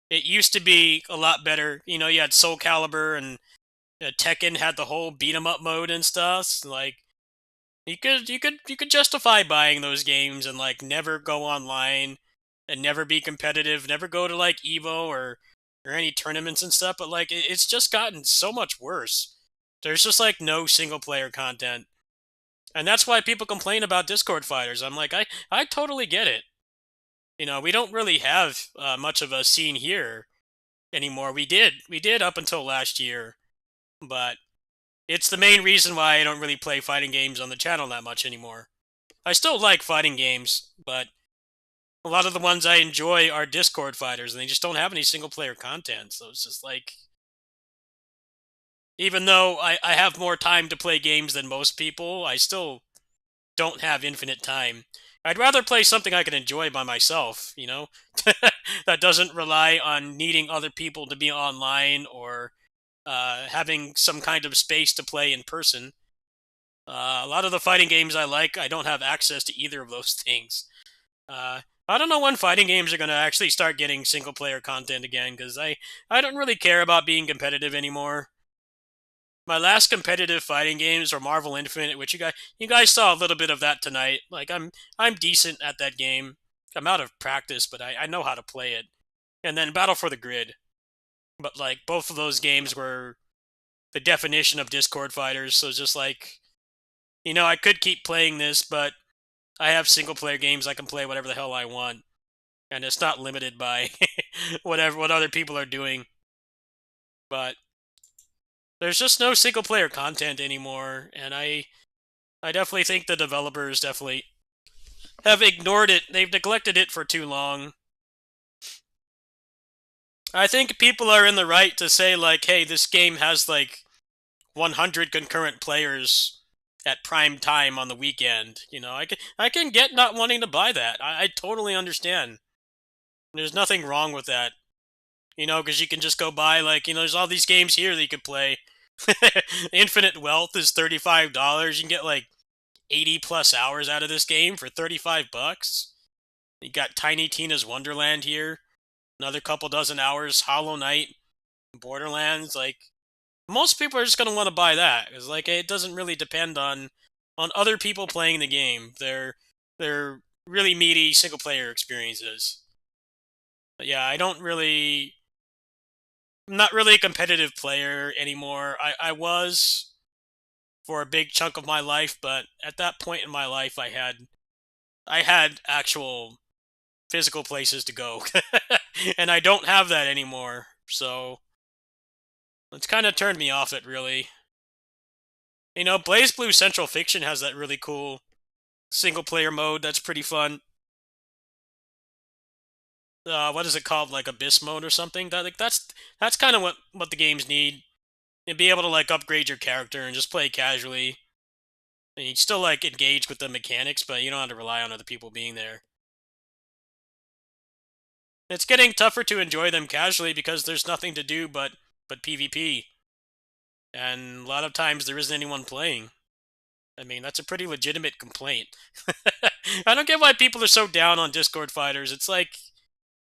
It used to be a lot better. You know, you had Soul Calibur and Tekken had the whole beat 'em up mode and stuff. Like you could justify buying those games and like never go online and never be competitive, never go to like Evo or any tournaments and stuff. But like it's just gotten so much worse. There's just like no single player content, and that's why people complain about Discord fighters. I'm like, I totally get it. You know, we don't really have much of a scene here anymore. We did up until last year, but it's the main reason why I don't really play fighting games on the channel that much anymore. I still like fighting games, but a lot of the ones I enjoy are Discord fighters, and they just don't have any single player content. So it's just like, even though I have more time to play games than most people, I still don't have infinite time. I'd rather play something I can enjoy by myself, you know? That doesn't rely on needing other people to be online or having some kind of space to play in person. A lot of the fighting games I like, I don't have access to either of those things. I don't know when fighting games are going to actually start getting single-player content again, because I don't really care about being competitive anymore. My last competitive fighting games were Marvel Infinite, which you guys saw a little bit of that tonight. Like I'm decent at that game. I'm out of practice, but I know how to play it. And then Battle for the Grid. But like both of those games were the definition of Discord fighters, so it's just like, you know, I could keep playing this, but I have single player games I can play whatever the hell I want. And it's not limited by what other people are doing. But there's just no single player content anymore, and I definitely think the developers definitely have ignored it. They've neglected it for too long. I think people are in the right to say like, hey, this game has like 100 concurrent players at prime time on the weekend. You know, I can get not wanting to buy that. I totally understand. There's nothing wrong with that. You know, because you can just go buy, like, you know, there's all these games here that you could play. Infinite Wealth is $35. You can get like 80 plus hours out of this game for $35. You got Tiny Tina's Wonderland here, another couple dozen hours. Hollow Knight, Borderlands. Like, most people are just gonna want to buy that because like it doesn't really depend on other people playing the game. They're really meaty single player experiences. But yeah, I'm not really a competitive player anymore. I was for a big chunk of my life, but at that point in my life, I had actual physical places to go, and I don't have that anymore. So it's kind of turned me off it, really. You know, Blaze Blue Central Fiction has that really cool single player mode that's pretty fun. What is it called? Like Abyss mode or something? That's kind of what the games need. And be able to like upgrade your character and just play casually. And you still like engage with the mechanics, but you don't have to rely on other people being there. It's getting tougher to enjoy them casually because there's nothing to do but PvP. And a lot of times there isn't anyone playing. I mean, that's a pretty legitimate complaint. I don't get why people are so down on Discord fighters. It's like,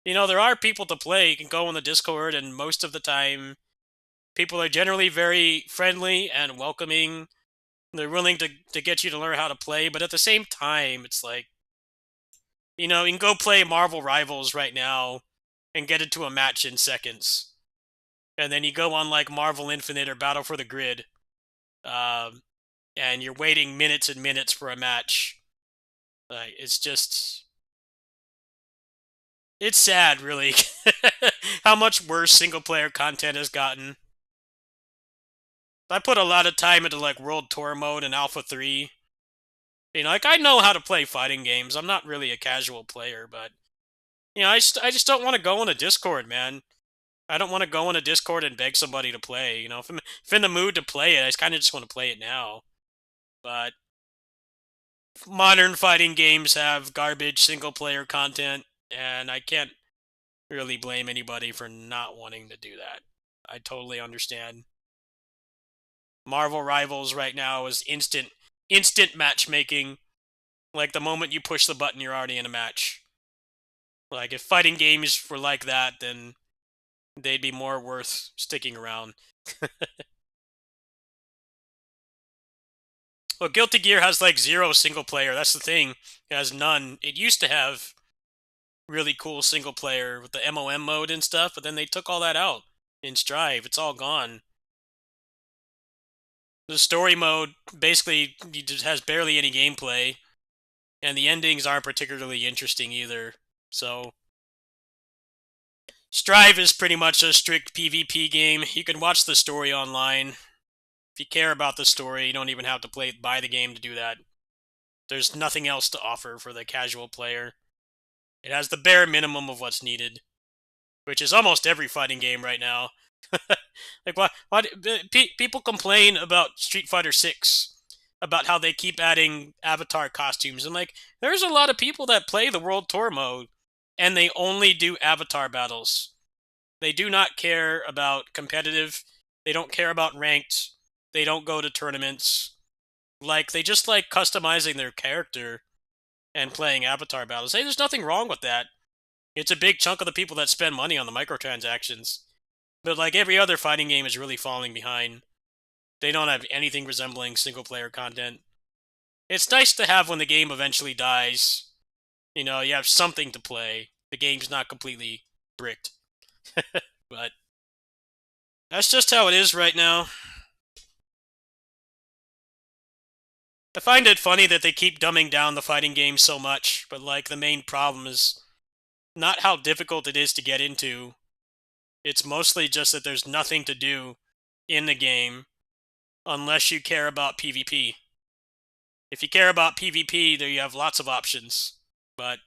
you know, there are people to play. You can go on the Discord, and most of the time, people are generally very friendly and welcoming. They're willing to get you to learn how to play, but at the same time, it's like, you know, you can go play Marvel Rivals right now and get into a match in seconds. And then you go on like Marvel Infinite or Battle for the Grid, and you're waiting minutes and minutes for a match. It's just, it's sad, really, how much worse single player content has gotten. I put a lot of time into like World Tour mode and Alpha 3. You know, like I know how to play fighting games. I'm not really a casual player, but you know, I just don't want to go on a Discord, man. I don't want to go on a Discord and beg somebody to play. You know, if in the mood to play it, I kind of just want to play it now. But modern fighting games have garbage single player content. And I can't really blame anybody for not wanting to do that. I totally understand. Marvel Rivals right now is instant matchmaking. Like, the moment you push the button, you're already in a match. Like, if fighting games were like that, then they'd be more worth sticking around. Well, Guilty Gear has like 0 single player. That's the thing. It has none. It used to have really cool single player with the MOM mode and stuff, but then they took all that out in Strive. It's all gone. The story mode basically just has barely any gameplay, and the endings aren't particularly interesting either. So Strive is pretty much a strict PvP game. You can watch the story online. If you care about the story, you don't even have to buy the game to do that. There's nothing else to offer for the casual player. It has the bare minimum of what's needed, which is almost every fighting game right now. Like, why people complain about Street Fighter 6 about how they keep adding avatar costumes, and like, there's a lot of people that play the World Tour mode and they only do avatar battles. They do not care about competitive. They don't care about ranked. They don't go to tournaments. Like, they just like customizing their character and playing avatar battles. Hey, there's nothing wrong with that. It's a big chunk of the people that spend money on the microtransactions. But like every other fighting game is really falling behind. They don't have anything resembling single-player content. It's nice to have when the game eventually dies. You know, you have something to play. The game's not completely bricked. But that's just how it is right now. I find it funny that they keep dumbing down the fighting game so much, but like the main problem is not how difficult it is to get into. It's mostly just that there's nothing to do in the game unless you care about PvP. If you care about PvP, there you have lots of options. But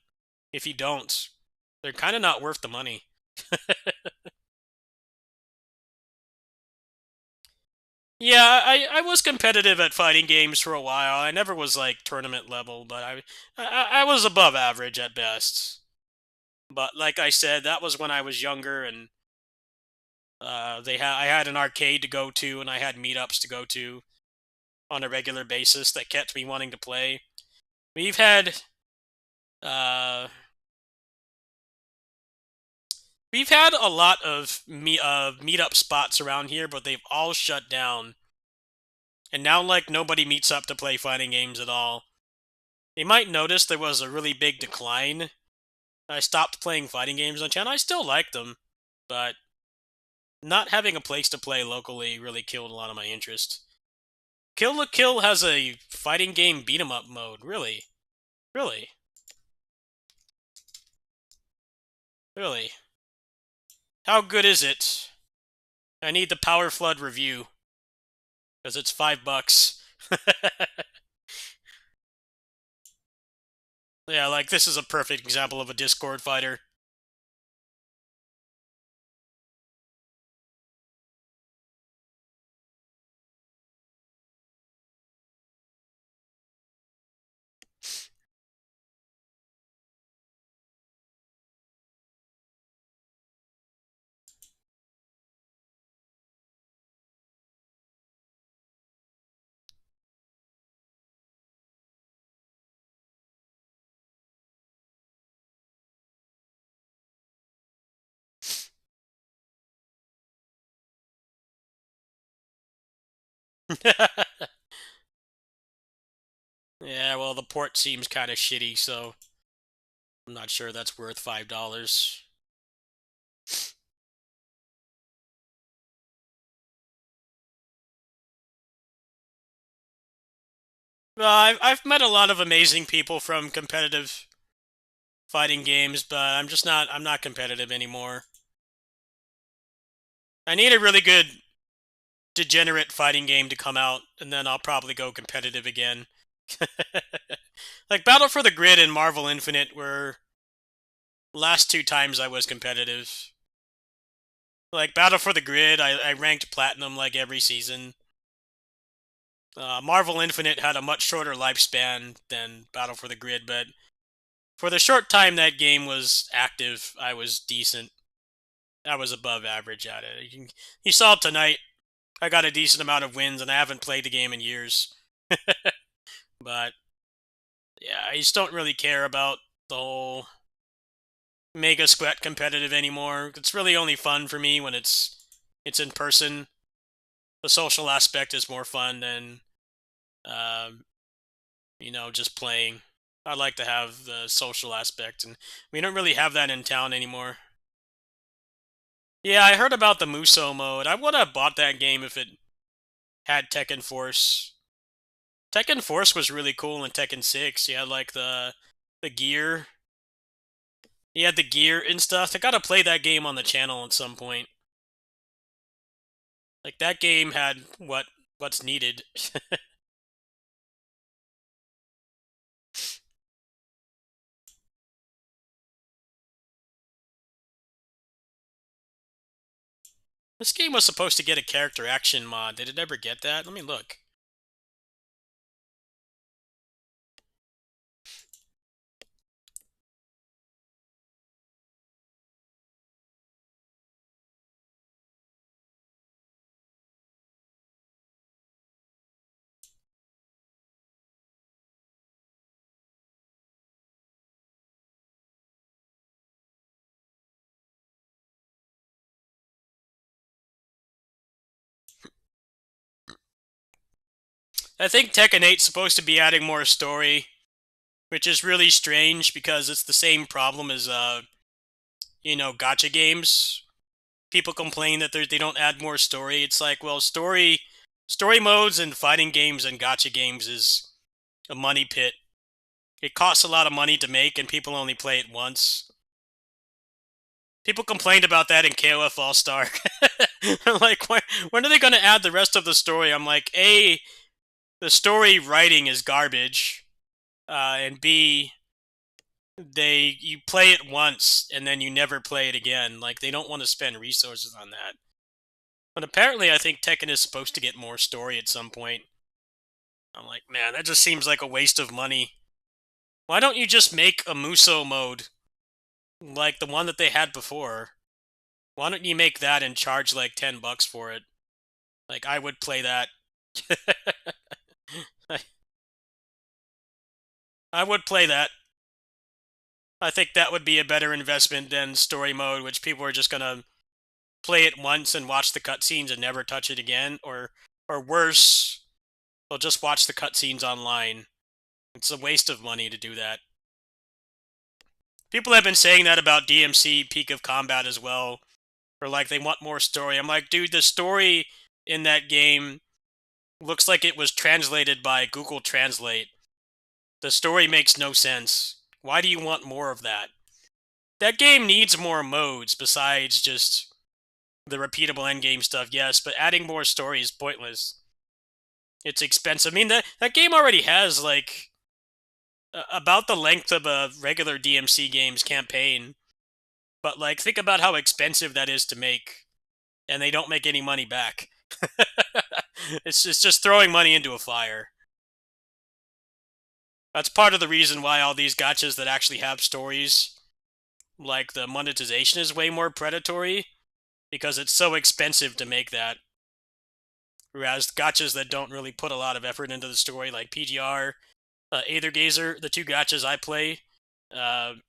if you don't, they're kind of not worth the money. Yeah, I was competitive at fighting games for a while. I never was like tournament level, but I was above average at best. But like I said, that was when I was younger, and I had an arcade to go to, and I had meetups to go to on a regular basis that kept me wanting to play. We've had uh, we've had a lot of meetup spots around here, but they've all shut down. And now, like, nobody meets up to play fighting games at all. You might notice there was a really big decline. I stopped playing fighting games on channel. I still like them, but not having a place to play locally really killed a lot of my interest. Kill la Kill has a fighting game beat 'em up mode. Really? Really? Really? How good is it? I need the Power Flood review. Because it's $5. Yeah, like, this is a perfect example of a Discord fighter. Yeah, well, the port seems kind of shitty, so I'm not sure that's worth $5. Well, I've met a lot of amazing people from competitive fighting games, but I'm not competitive anymore. I need a really good degenerate fighting game to come out, and then I'll probably go competitive again. Like, Battle for the Grid and Marvel Infinite were last 2 times I was competitive. Like, Battle for the Grid, I ranked platinum like every season. Marvel Infinite had a much shorter lifespan than Battle for the Grid, but For the short time that game was active, I was decent. I was above average at it. You saw tonight, I got a decent amount of wins, and I haven't played the game in years. But, yeah, I just don't really care about the whole Mega Squat competitive anymore. It's really only fun for me when it's in person. The social aspect is more fun than, just playing. I like to have the social aspect, and we don't really have that in town anymore. Yeah, I heard about the Muso mode. I would have bought that game if it had Tekken Force. Tekken Force was really cool in Tekken 6. You had like the gear. You had the gear and stuff. I gotta play that game on the channel at some point. Like that game had what's needed. This game was supposed to get a character action mod. Did it ever get that? Let me look. I think Tekken 8's supposed to be adding more story, which is really strange because it's the same problem as gacha games. People complain that they don't add more story. It's like, well, story modes and fighting games and gacha games is a money pit. It costs a lot of money to make, and people only play it once. People complained about that in KOF All-Star. Like, when are they going to add the rest of the story? I'm like, A, the story writing is garbage, and B, you play it once, and then you never play it again. Like, they don't want to spend resources on that. But apparently, I think Tekken is supposed to get more story at some point. I'm like, man, that just seems like a waste of money. Why don't you just make a Muso mode like the one that they had before? Why don't you make that and charge like $10 for it? Like, I would play that. I would play that. I think that would be a better investment than story mode, which people are just gonna play it once and watch the cutscenes and never touch it again, or worse, they'll just watch the cutscenes online. It's a waste of money to do that. People have been saying that about DMC Peak of Combat as well, or like they want more story. I'm like, dude, the story in that game looks like it was translated by Google Translate. The story makes no sense. Why do you want more of that? That game needs more modes besides just the repeatable endgame stuff, yes, but adding more story is pointless. It's expensive. I mean, that game already has, like, about the length of a regular DMC game's campaign. But, like, think about how expensive that is to make, and they don't make any money back. It's just throwing money into a fire. That's part of the reason why all these gachas that actually have stories, like, the monetization is way more predatory, because it's so expensive to make that. Whereas gachas that don't really put a lot of effort into the story, like PGR, Aethergazer, the two gachas I play, the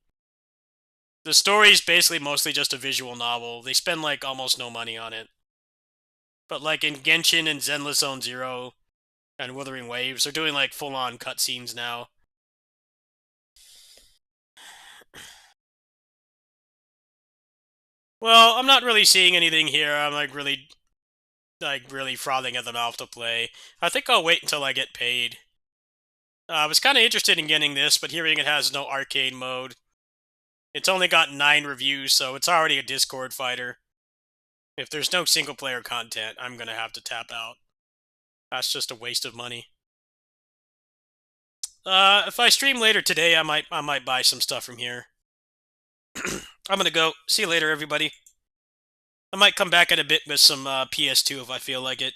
story is basically mostly just a visual novel. They spend, like, almost no money on it. But, like, in Genshin and Zenless Zone Zero and Wuthering Waves, they're doing, like, full-on cutscenes now. Well, I'm not really seeing anything here. I'm, like, really frothing at the mouth to play. I think I'll wait until I get paid. I was kind of interested in getting this, but hearing it has no arcade mode. It's only got 9 reviews, so it's already a Discord fighter. If there's no single-player content, I'm gonna have to tap out. That's just a waste of money. If I stream later today, I might buy some stuff from here. I'm gonna go. See you later, everybody. I might come back in a bit with some PS2 if I feel like it.